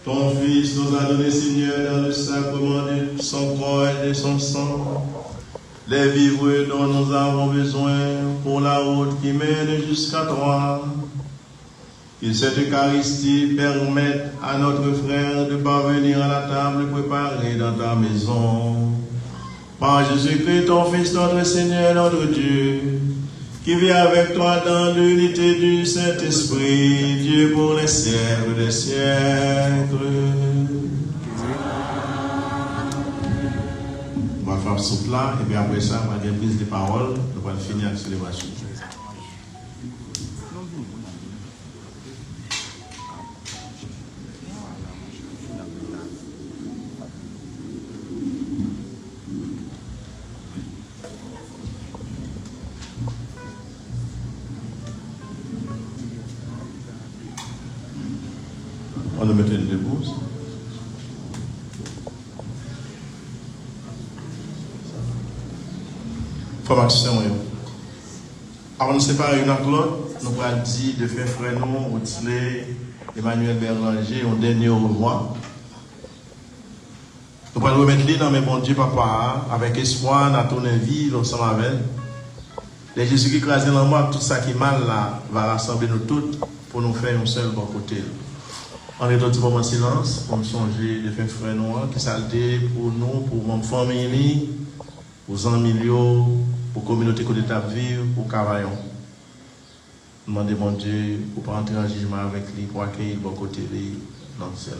Ton Fils nous a donné, Seigneur, dans le sacrement de son corps et de son sang, les vivres dont nous avons besoin pour la route qui mène jusqu'à toi. Que cette Eucharistie permette à notre frère de parvenir à la table préparée dans ta maison. Par Jésus-Christ, ton Fils, notre Seigneur, notre Dieu, qui vit avec toi dans l'unité du Saint-Esprit, Dieu pour les siècles des siècles. On va faire ce plat, et puis après ça, on va faire une prise de parole, on va finir la célébration. On le mettait debout. Formation. Avant de nous séparer une avec l'autre, nous allons dire de faire frère nous, Outilé, Emmanuel Berlanger, un dernier au revoir. Nous allons remettre les dans mes bons Dieu, papa, avec espoir, dans ton vie, ensemble avec. Les Jésus qui écrasent dans le monde, tout ça qui est mal là, va rassembler nous toutes pour nous faire un seul bon côté. On est dans un moment de silence pour nous songer de faire frère noir qui s'alté pour nous, pour notre famille, pour amis, pour la communauté que nous vivre, pour Cavaillon. Demandez mon Dieu pour ne pas entrer en jugement avec lui, pour accueillir le bon côté dans le ciel.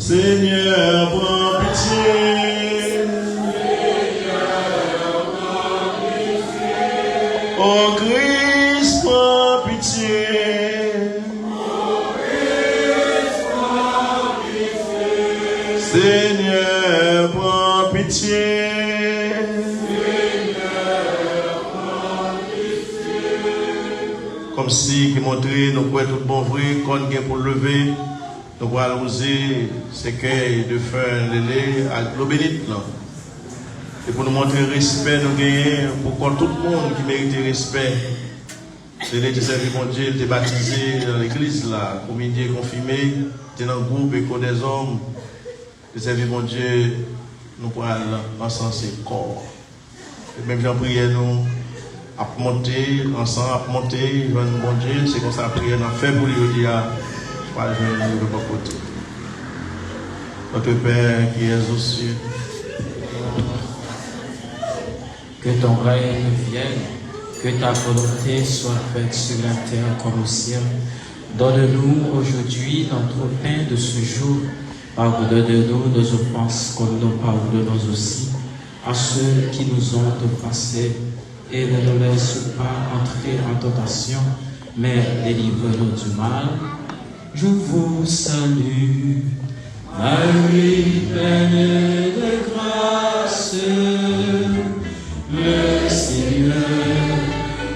Seigneur, prends pitié. Oh Christ, prends pitié. Seigneur, prends pitié. Comme si qui montrait nous pouvons tout bon vrai qu'on gagne pour lever. Nous allons user ces cueils de feu lélé à l'eau bénite. Et pour nous montrer le respect, nous gagnons pour que tout le monde qui mérite respect. C'est les servir mon Dieu, il est baptisé dans l'église là, comme il est confirmé, il est dans le groupe et des hommes. Le servir mon Dieu, nous pourrons encenser le corps. Et même j'en prie nous à monter ensemble, à monter, mon Dieu, c'est comme ça la prière, on fait pour lui dire. Notre Père qui es aux cieux, que ton règne vienne, que ta volonté soit faite sur la terre comme au ciel. Donne-nous aujourd'hui notre pain de ce jour. Pardonne-nous nos offenses comme nous pardonnons aussi à ceux qui nous ont offensés. Et ne nous laisse pas entrer en tentation, mais délivre-nous du mal. Je vous salue, Marie, pleine de grâce, le Seigneur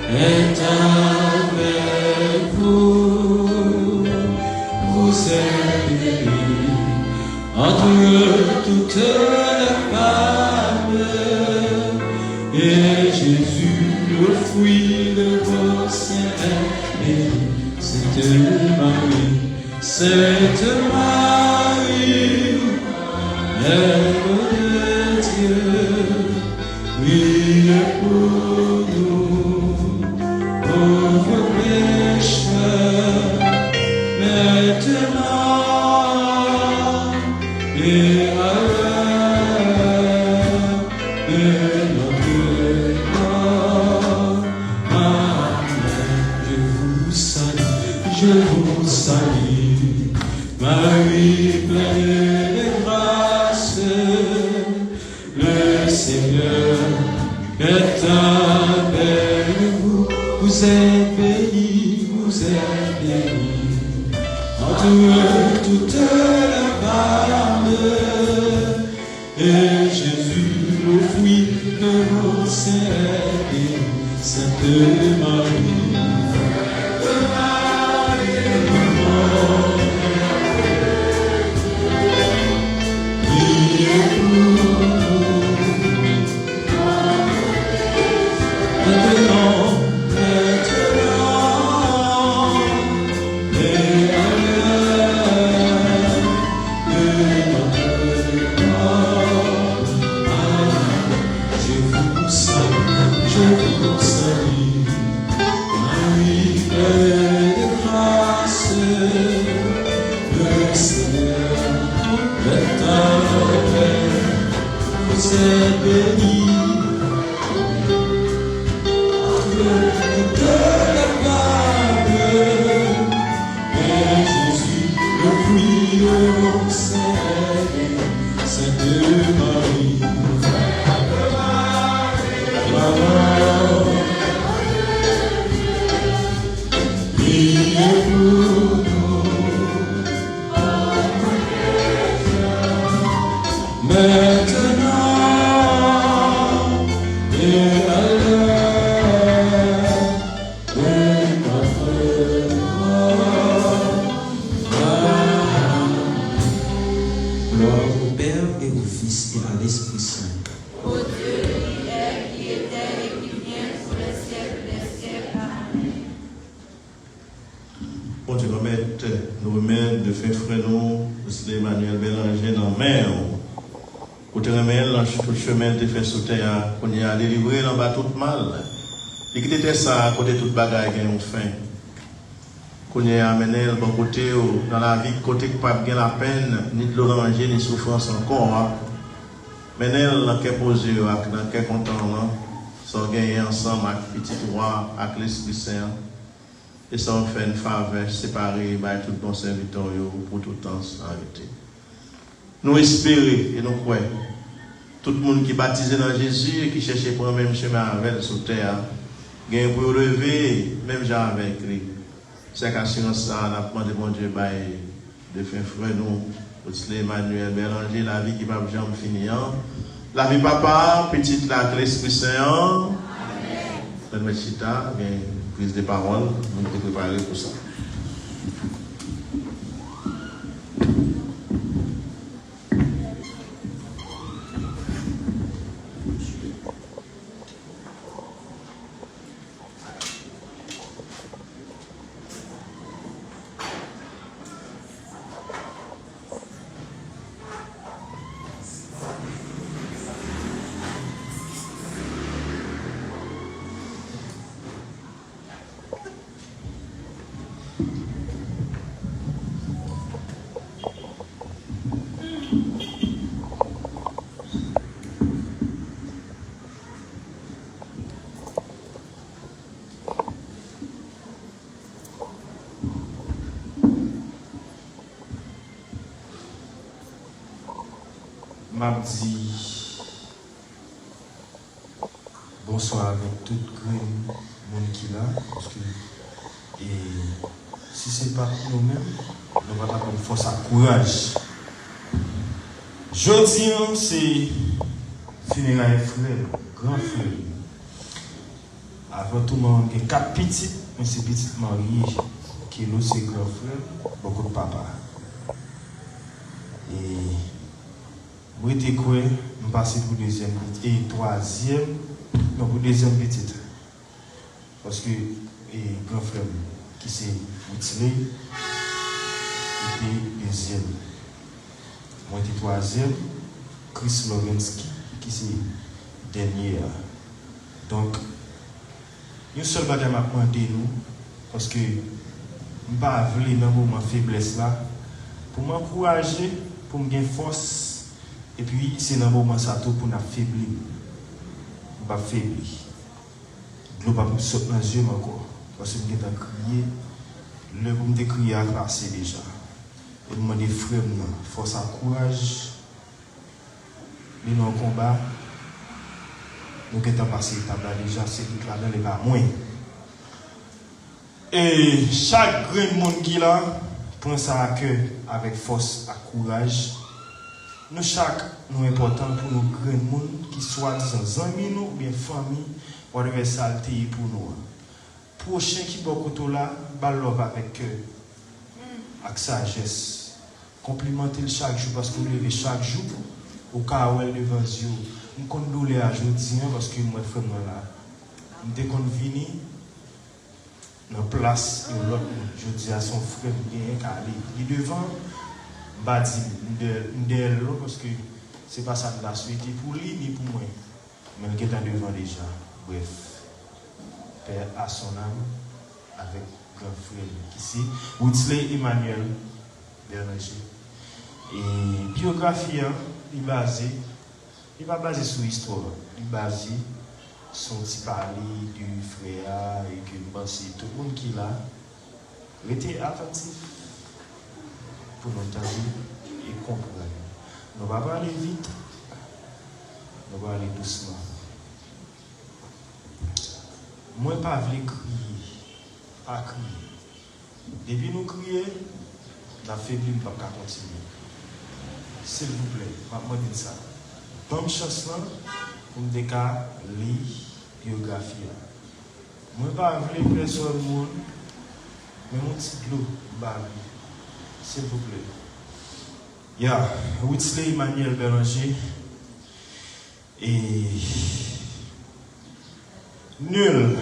est avec vous. Vous êtes bénie entre toutes les femmes, et Jésus, le fruit de vos seins, est béni. Sainte Marie, Sainte Marie, Mère de Dieu, priez pour nous, pauvres pécheurs, maintenant et à l'heure de notre mort. Amen. Je vous salue, Marie pleine de grâce, le Seigneur est avec vous. Vous êtes bénie, entre toutes les femmes, et Jésus, le fruit de vos seins, est béni. Sainte Marie, qu'on y a délivré dans bas tout mal. Et qui était ça à côté toute bagaille qui ont faim. Qu'on y a amené le bon côté dans la vie côté qui pas bien la peine ni de l'oranger ni souffrance encore. Mais elle qui est posé dans quel content sans gagner ensemble avec petit roi avec l'Esprit Saint et ça fait une faveur séparée par tout bon serviteur pour tout temps arrêté. nous espérons et nous croyons. Tout le monde qui est baptisé dans Jésus et qui cherche à prendre le même chemin avec sur terre, gagne pour relever, même genre avec lui. C'est qu'assurance ça, on a demandé mon Dieu de faire frère nous, Emmanuel Bélanger, la vie qui va jamais finir. La vie papa, petite la l'Esprit Saint. Amen. Faites chita, bien prise de parole, nous sommes préparés pour ça. m'a dit bonsoir avec tout le monde qui est là, parce que si ce n'est pas pour nous-mêmes, nous ne va pas comme force à courage. Jeudi, c'est funérailles frère, grand frère. Avant tout, il y a 4 petites, mais c'est petites mariées, qui nous c'est grand frère, beaucoup de papa. Et moi, je quoi, je passe pour deuxième petite et troisième, non, pour deuxième petite. Parce que grand frère qui s'est mutilé, était deuxième. Moi, j'étais troisième, Chris Lorenzki, qui c'est dernier. Donc, une seule bagage m'a demandé nous, parce que je ne veux pas aller dans le moment de faiblesse là, pour m'encourager, pour me gagner force, et puis c'est dans le moment ça tout pour m'affaiblir. Je ne pas faiblir. Je ne vais pas me sauter dans les yeux encore, parce que je vais crier, le pour me crier à passer déjà. Et je demande frère, force à courage, mais dans le combat, nous avons passé l'étape là déjà, c'est que là n'est pas moins. Et chaque grand monde qui est là, prend ça à cœur avec force, à courage. Nous, chaque nous important pour nous grand monde qui soit disant amis ou bien famille, pour devait salter pour nous. Prochain qui beaucoup là, balove avec cœur, avec sagesse. Complimenter chaque jour parce que vous levez chaque jour au cas où elle devant Dieu. Je condole à aujourd'hui parce que moi frère là. Dès qu'on vient dans place et l'autre je dis à son frère bien calé. Il devant bah dit l'autre parce que c'est pas ça de la suite pour lui ni pour moi. Mais il est devant déjà. Bref. Père à son âme avec grand frère ici. Whitley Emmanuel Bélanger. Et biographie il n'est pas basé sur l'histoire, il est basé sur son petit parler du frère et que tout le monde qui est là était attentif pour nous entendre et comprendre. Nous ne allons pas aller vite, nous allons aller doucement. Moi, je ne veux pas crier, pas crier. Depuis nous crier, nous avons fait plus, nous ne pouvons pas continuer. S'il vous plaît, je vais dire ça. Bonne chance là pour me déclarer lire biographie. Moi, je ne veux pas personne monde, mais mon petit glou, s'il vous plaît. Whitley Emmanuel Bélanger. Et nul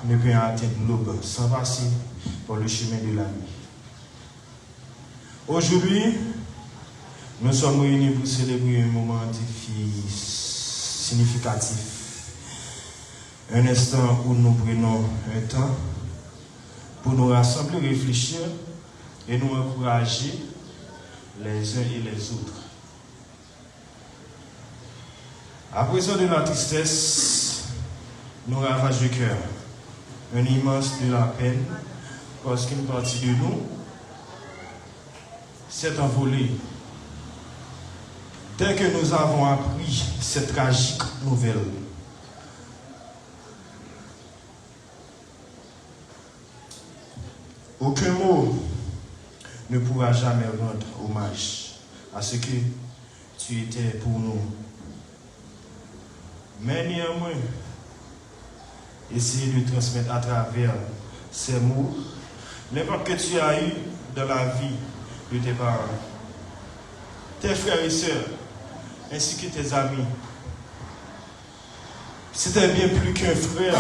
ne peut atteindre l'aube sans passer par le chemin de la nuit. Aujourd'hui, nous sommes réunis pour célébrer un moment significatif. Un instant où nous prenons un temps pour nous rassembler, réfléchir et nous encourager les uns et les autres. À présent de la tristesse, nous ravage le cœur, un immense de la peine, parce qu'une partie de nous s'est envolée. Dès que nous avons appris cette tragique nouvelle, aucun mot ne pourra jamais rendre hommage à ce que tu étais pour nous. Mais néanmoins, essayer de transmettre à travers ces mots l'impact que tu as eu dans la vie de tes parents, tes frères et sœurs, ainsi que tes amis. C'était bien plus qu'un frère.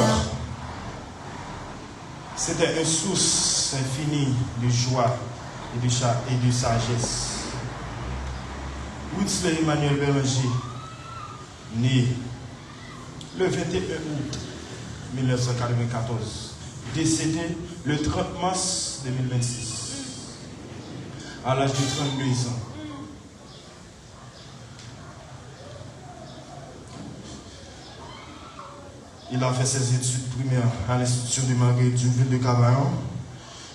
C'était une source infinie de joie et de sagesse. Whitsley Emmanuel Bélanger, né le 21 août 1994, décédé le 30 mars 2026, à l'âge de 32 ans. Il a fait ses études primaires à l'institution de Marguerite du ville de Cavaillon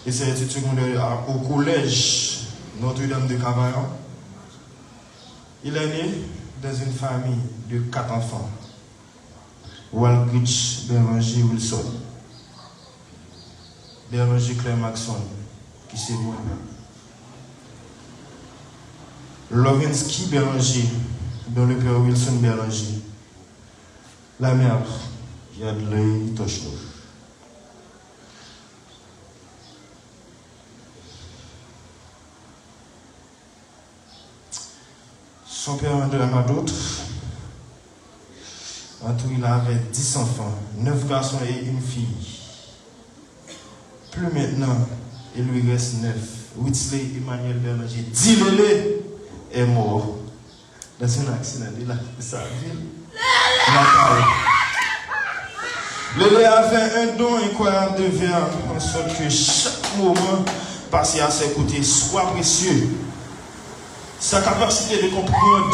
et ses études secondaires au collège Notre-Dame de Cavaillon. Il est né dans une famille de 4 enfants. Walgrich Bélanger Wilson, Bélanger Claire Maxon, qui c'est moi-même, Lovinsky Bélanger, dont le père Wilson Bélanger, la mère Yadley Toshno. Son père en a d'autres. En tout, il avait 10 enfants, 9 garçons et une fille. Plus maintenant, il lui reste 9. Whitsley Emmanuel Bélanger, dit Lélé, est mort dans un accident de sa ville. Lélé a fait un don incroyable de verre, en sorte que chaque moment passé à ses côtés soit précieux. Sa capacité de comprendre,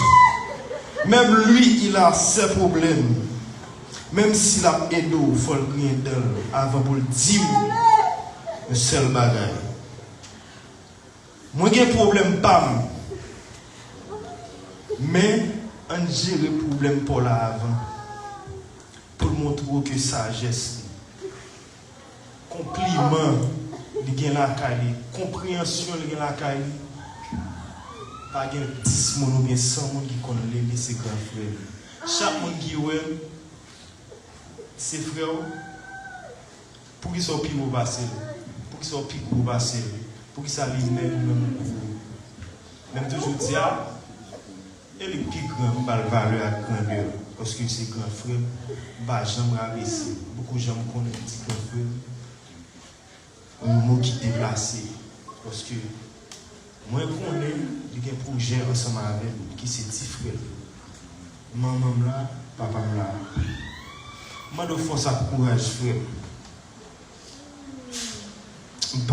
même lui, il a ses problèmes. Même s'il a aidé, il faut le griller avant pour le dire un seul bagage. Moi, j'ai un problème, pam. Mais, on gère le problème pour l'avant. Pour montrer que sagesse, compliment, il y a la caille, compréhension, il y a la caille. Pas de 10 personnes ou bien 100 personnes qui connaissent ses grands frères. Chaque monde qui est ses frères, pour qu'ils soient plus beaux passés, pour qu'ils soient plus gros passés, pour qu'ils soient même toujours dire, et les plus grands valeur à grandeur, parce que ces grands frères, bah, j'aime rabaisser. Beaucoup de gens connaissent les petits grands frères, un mot qui est déplacé, parce que moi, je connais un projet ensemble avec lui, qui c'est petit frère. Maman là, papa là. Moi, je fais ça courage, frère.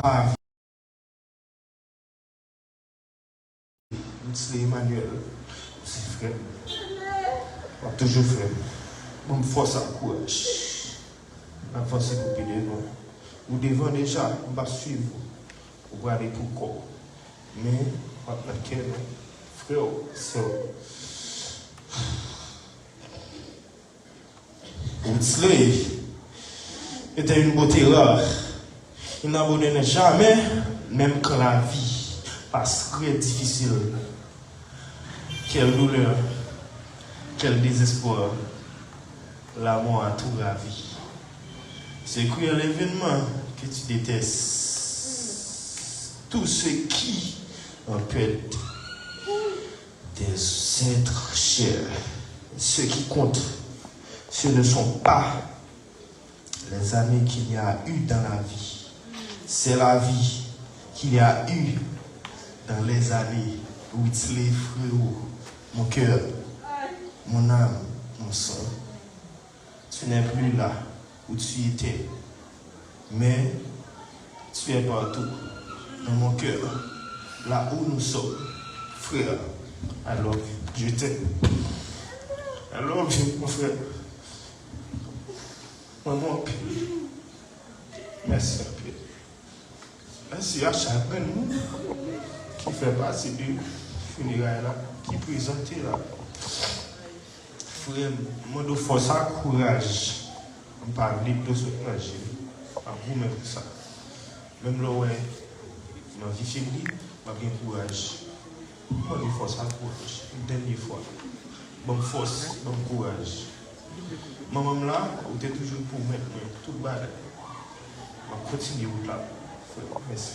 Pas c'est Emmanuel, c'est frère. Toujours frère. Moi, je fais ça courage. Je fais ça pour devant. Vous devant déjà, on va suivre. Vous allez pour corps. Mais, frère, c'est. Whitsley était une beauté rare. Il n'abandonnait jamais, même quand la vie passe très difficile. Quelle douleur, quel désespoir. La mort a tout ravi. C'est cruel événement que tu détestes. Tout ce qui empêche des êtres chers, ce qui compte. Ce ne sont pas les années qu'il y a eu dans la vie. C'est la vie qu'il y a eu dans les années où Whitsley, frérot, mon cœur, mon âme, mon sang. Tu n'es plus là où tu étais, mais tu es partout dans mon cœur, là où nous sommes, frère. Alors, je t'aime. Alors, mon frère. Maman, merci à Pierre. Merci à chacun de nous qui fait partie du funérail là. qui présenté là. Frère, moi de force à courage. On parle de ce courage. À vous même pour ça. Même là, ouais, dans la vie féminine, je bien courage. Moi de force à courage. Une dernière fois. Bonne force, bon courage. Maman là, vous êtes toujours pour mettre tout bas. Je vais continuer là. Merci.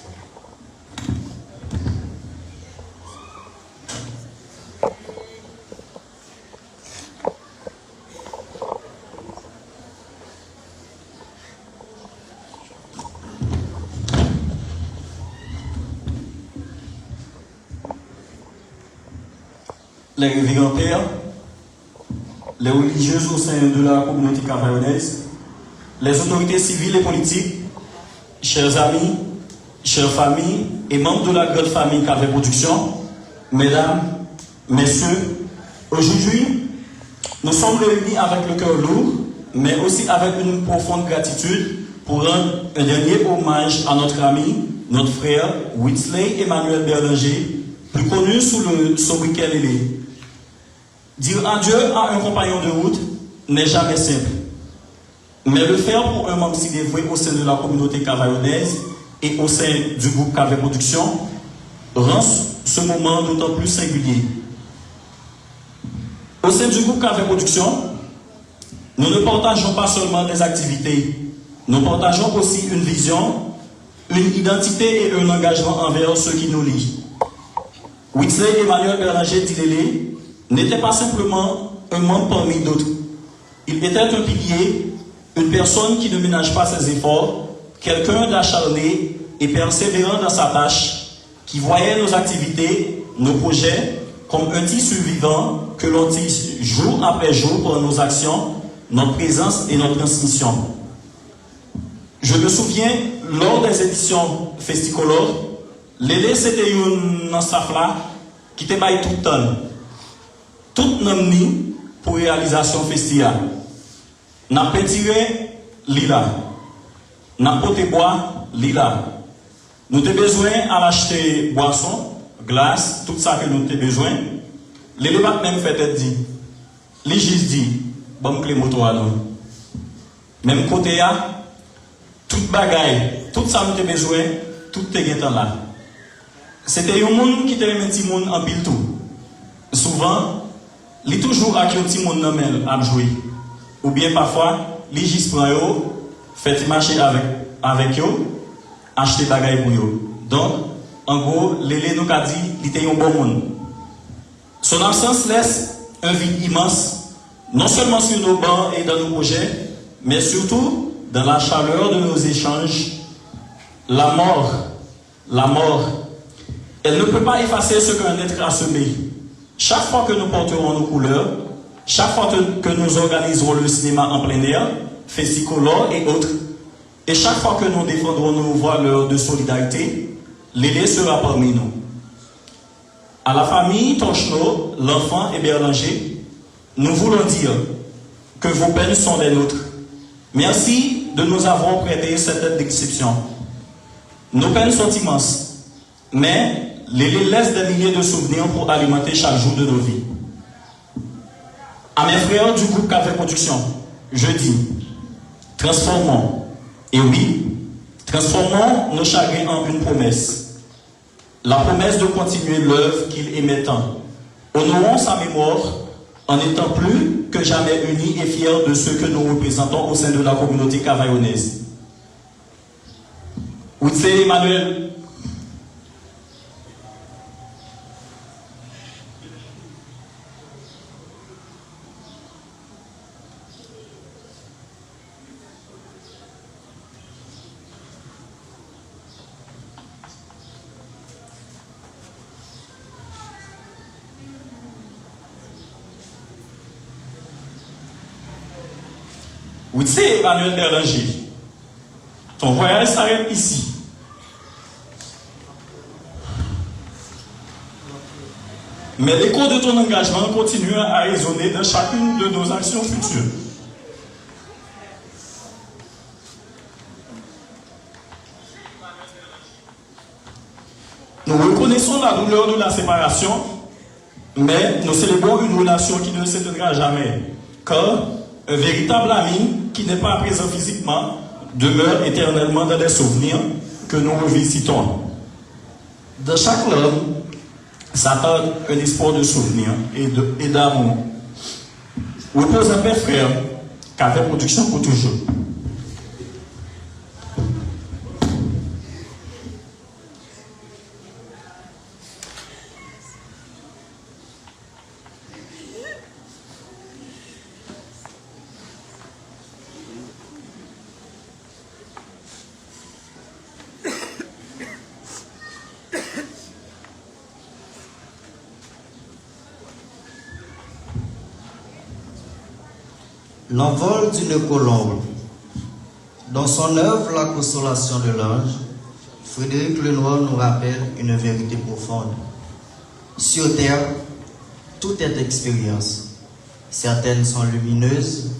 Les révérends pères, les religieuses au sein de la communauté cavaillonnaise, les autorités civiles et politiques, chers amis, chères familles et membres de la grande famille Café Production, mesdames, messieurs, aujourd'hui, nous sommes réunis avec le cœur lourd, mais aussi avec une profonde gratitude pour rendre un dernier hommage à notre ami, notre frère, Whitsley Emmanuel Berlinger, plus connu sous le sobriquet Lélé. Dire adieu à un compagnon de route n'est jamais simple. Mais le faire pour un membre si dévoué au sein de la communauté cavaillonnaise et au sein du groupe Café Production rend ce moment d'autant plus singulier. Au sein du groupe Café Production, nous ne partageons pas seulement des activités, nous partageons aussi une vision, une identité et un engagement envers ceux qui nous lient. Whitsley Emmanuel Berlinger Dilélé n'était pas simplement un membre parmi d'autres. Il était un pilier, une personne qui ne ménage pas ses efforts, quelqu'un d'acharné et persévérant dans sa tâche, qui voyait nos activités, nos projets, comme un tissu vivant que l'on tisse jour après jour par nos actions, notre présence et notre transmission. Je me souviens, lors des éditions Festicolor, Lélé c'était une staff là qui était baillé tout le temps. Tout nom ni pour réalisation festia. N'a pas tiré lila. N'a pas poté bois lila. Nous avons besoin à l'acheter boisson, glace, tout ça que nous avons besoin. Les débats même fait dit. Les juste dit, bon clé moto à nous. Même côté là, toute bagaille, tout ça nous avons besoin, tout est là. C'était un monde qui était un petit monde en pile tout. Souvent, il est toujours à qui un petit monde à jouer. Ou bien parfois, il juste prend yo, fait marcher avec eux, acheter des bagages pour eux. Donc, en gros, Lélé nous a dit qu'il était un bon monde. Son absence laisse un vide immense, non seulement sur nos bancs et dans nos projets, mais surtout dans la chaleur de nos échanges. La mort, elle ne peut pas effacer ce qu'un être a semé. Chaque fois que nous porterons nos couleurs, chaque fois que nous organiserons le cinéma en plein air, Festicolor et autres, et chaque fois que nous défendrons nos valeurs de solidarité, Lélé sera parmi nous. À la famille Torchno, l'enfant et Berlinger, nous voulons dire que vos peines sont des nôtres. Merci de nous avoir prêté cette aide d'exception. Nos peines sont immenses, mais Lélé laisse des milliers de souvenirs pour alimenter chaque jour de nos vies. À mes frères du groupe Café Production, je dis, transformons, et oui, transformons nos chagrins en une promesse. La promesse de continuer l'œuvre qu'il aimait tant. Honorons sa mémoire en étant plus que jamais unis et fiers de ceux que nous représentons au sein de la communauté cavaillonnaise. Whitsley Emmanuel Whitsley Emmanuel Berlinger, ton voyage s'arrête ici. Mais l'écho de ton engagement continue à résonner dans chacune de nos actions futures. Nous reconnaissons la douleur de la séparation, Mais nous célébrons une relation qui ne s'éteindra jamais. Car un véritable ami qui n'est pas présent physiquement demeure éternellement dans les souvenirs que nous revisitons. Dans chaque homme s'attend un espoir de souvenir et d'amour. Repose en paix, frère, qu'avec production pour toujours. L'envol d'une colombe. Dans son œuvre La consolation de l'ange, Frédéric Lenoir nous rappelle une vérité profonde. Sur terre, tout est expérience. Certaines sont lumineuses,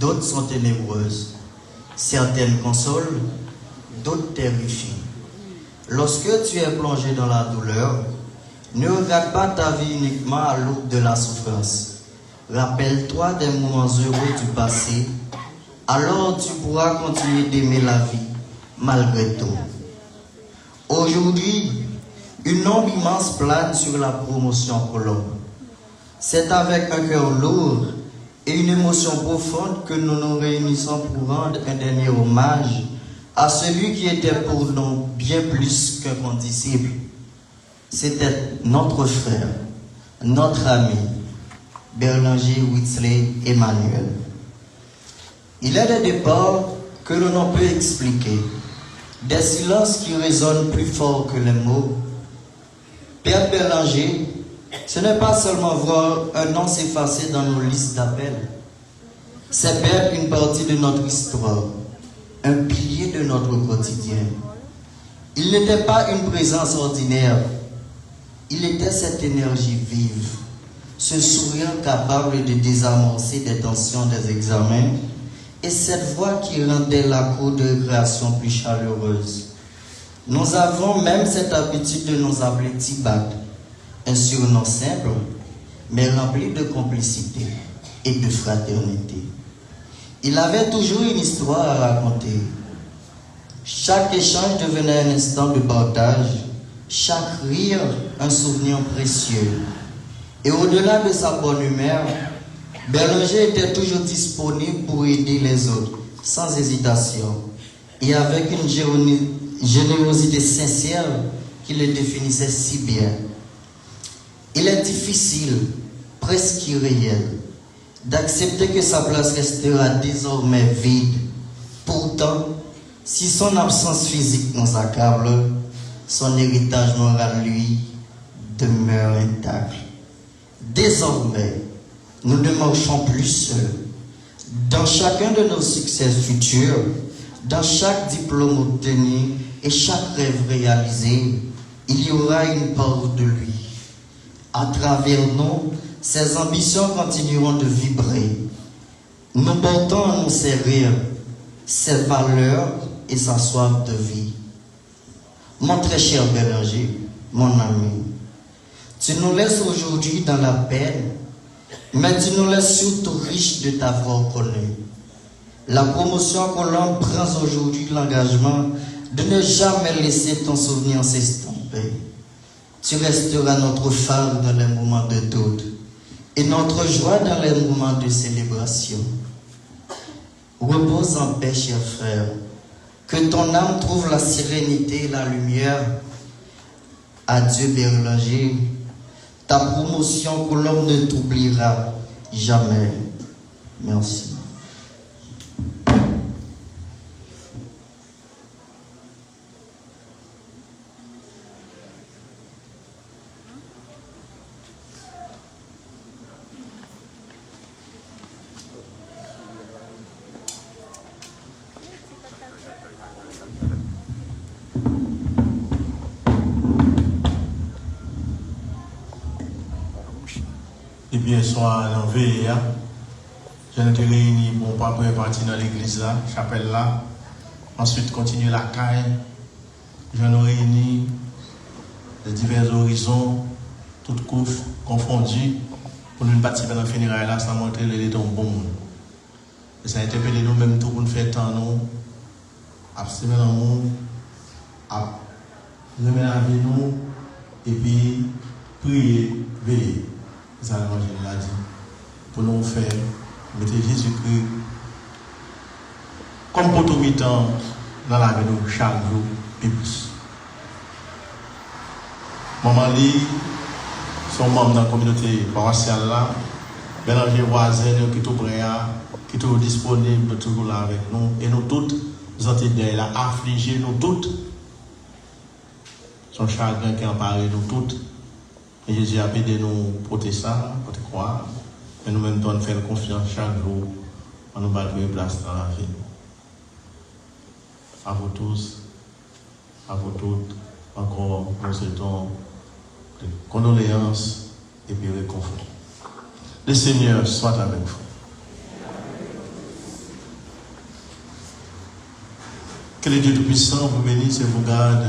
d'autres sont ténébreuses. Certaines consolent, d'autres terrifient. Lorsque tu es plongé dans la douleur, ne regarde pas ta vie uniquement à l'aube de la souffrance. Rappelle-toi des moments heureux du passé, alors tu pourras continuer d'aimer la vie malgré tout. Aujourd'hui, une ombre immense plane sur la promotion Colombe. C'est avec un cœur lourd et une émotion profonde que nous nous réunissons pour rendre un dernier hommage à celui qui était pour nous bien plus qu'un condisciple. C'était notre frère, notre ami, Berlinger Whitsley Emmanuel. Il est des départs que l'on ne peut expliquer, des silences qui résonnent plus fort que les mots. Père Berlinger, ce n'est pas seulement voir un nom s'effacer dans nos listes d'appels, c'est perdre une partie de notre histoire, un pilier de notre quotidien. Il n'était pas une présence ordinaire, il était cette énergie vive, ce sourire capable de désamorcer des tensions des examens et cette voix qui rendait la cour de récréation plus chaleureuse. Nous avons même cette habitude de nous appeler Tibat, un surnom simple, mais rempli de complicité et de fraternité. Il avait toujours une histoire à raconter. Chaque échange devenait un instant de partage, chaque rire un souvenir précieux. Et au-delà de sa bonne humeur, Berlinger était toujours disponible pour aider les autres, sans hésitation, et avec une générosité sincère qui le définissait si bien. Il est difficile, presque irréel, d'accepter que sa place restera désormais vide. Pourtant, si son absence physique nous accable, son héritage moral, lui, demeure intact. Désormais, nous ne marchons plus seuls. Dans chacun de nos succès futurs, dans chaque diplôme obtenu et chaque rêve réalisé, il y aura une part de lui. À travers nous, ses ambitions continueront de vibrer. Nous portons en nous ses rires, ses valeurs et sa soif de vie. Mon très cher Berlinger, mon ami, tu nous laisses aujourd'hui dans la peine, mais tu nous laisses surtout riches de t'avoir connu. La promotion Colombe prend aujourd'hui l'engagement de ne jamais laisser ton souvenir s'estomper. Tu resteras notre phare dans les moments de doute et notre joie dans les moments de célébration. Repose en paix, cher frère, que ton âme trouve la sérénité et la lumière. Adieu Berlinger, ta promotion Colombe ne t'oubliera jamais. Merci. Et bien, soir dans VIA, je nous réunis pour pas partir dans l'église là, chapelle là. Ensuite, continuer la caille. Je nous réunis de divers horizons toutes couches confondues, pour nous participer dans le funérail là, ça montre les états bon. Et ça a interpellé nous-mêmes tout pour nous faire temps, nous, à se mettre dans nous, à nous mettre avec nous, et puis prier, veiller. Ça, l'Évangile l'a dit. Pour nous faire, mettre Jésus-Christ comme potomitan dans la vie de chaque jour et plus. Maman Li, son membre dans la communauté paroissiale là, mélanger voisins qui sont prêts, qui sont disponibles toujours là avec nous, et nous toutes, nous sommes là, affligés, nous toutes. Son chagrin qui emparé nous toutes. Et Jésus a aidé nous protéger ça, pour te croire. Mais nous-mêmes, nous faire confiance chaque jour en nous battre une place dans la vie. À vous tous, à vous toutes, encore, nous souhaitons de condoléances et puis réconfort. Le Seigneur soit avec vous. Que le Dieu Tout-Puissant vous bénisse et vous garde,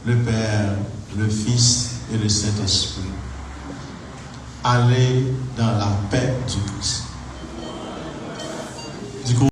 le Père, le Fils et le Saint-Esprit. Allez dans la paix du Christ. Du coup,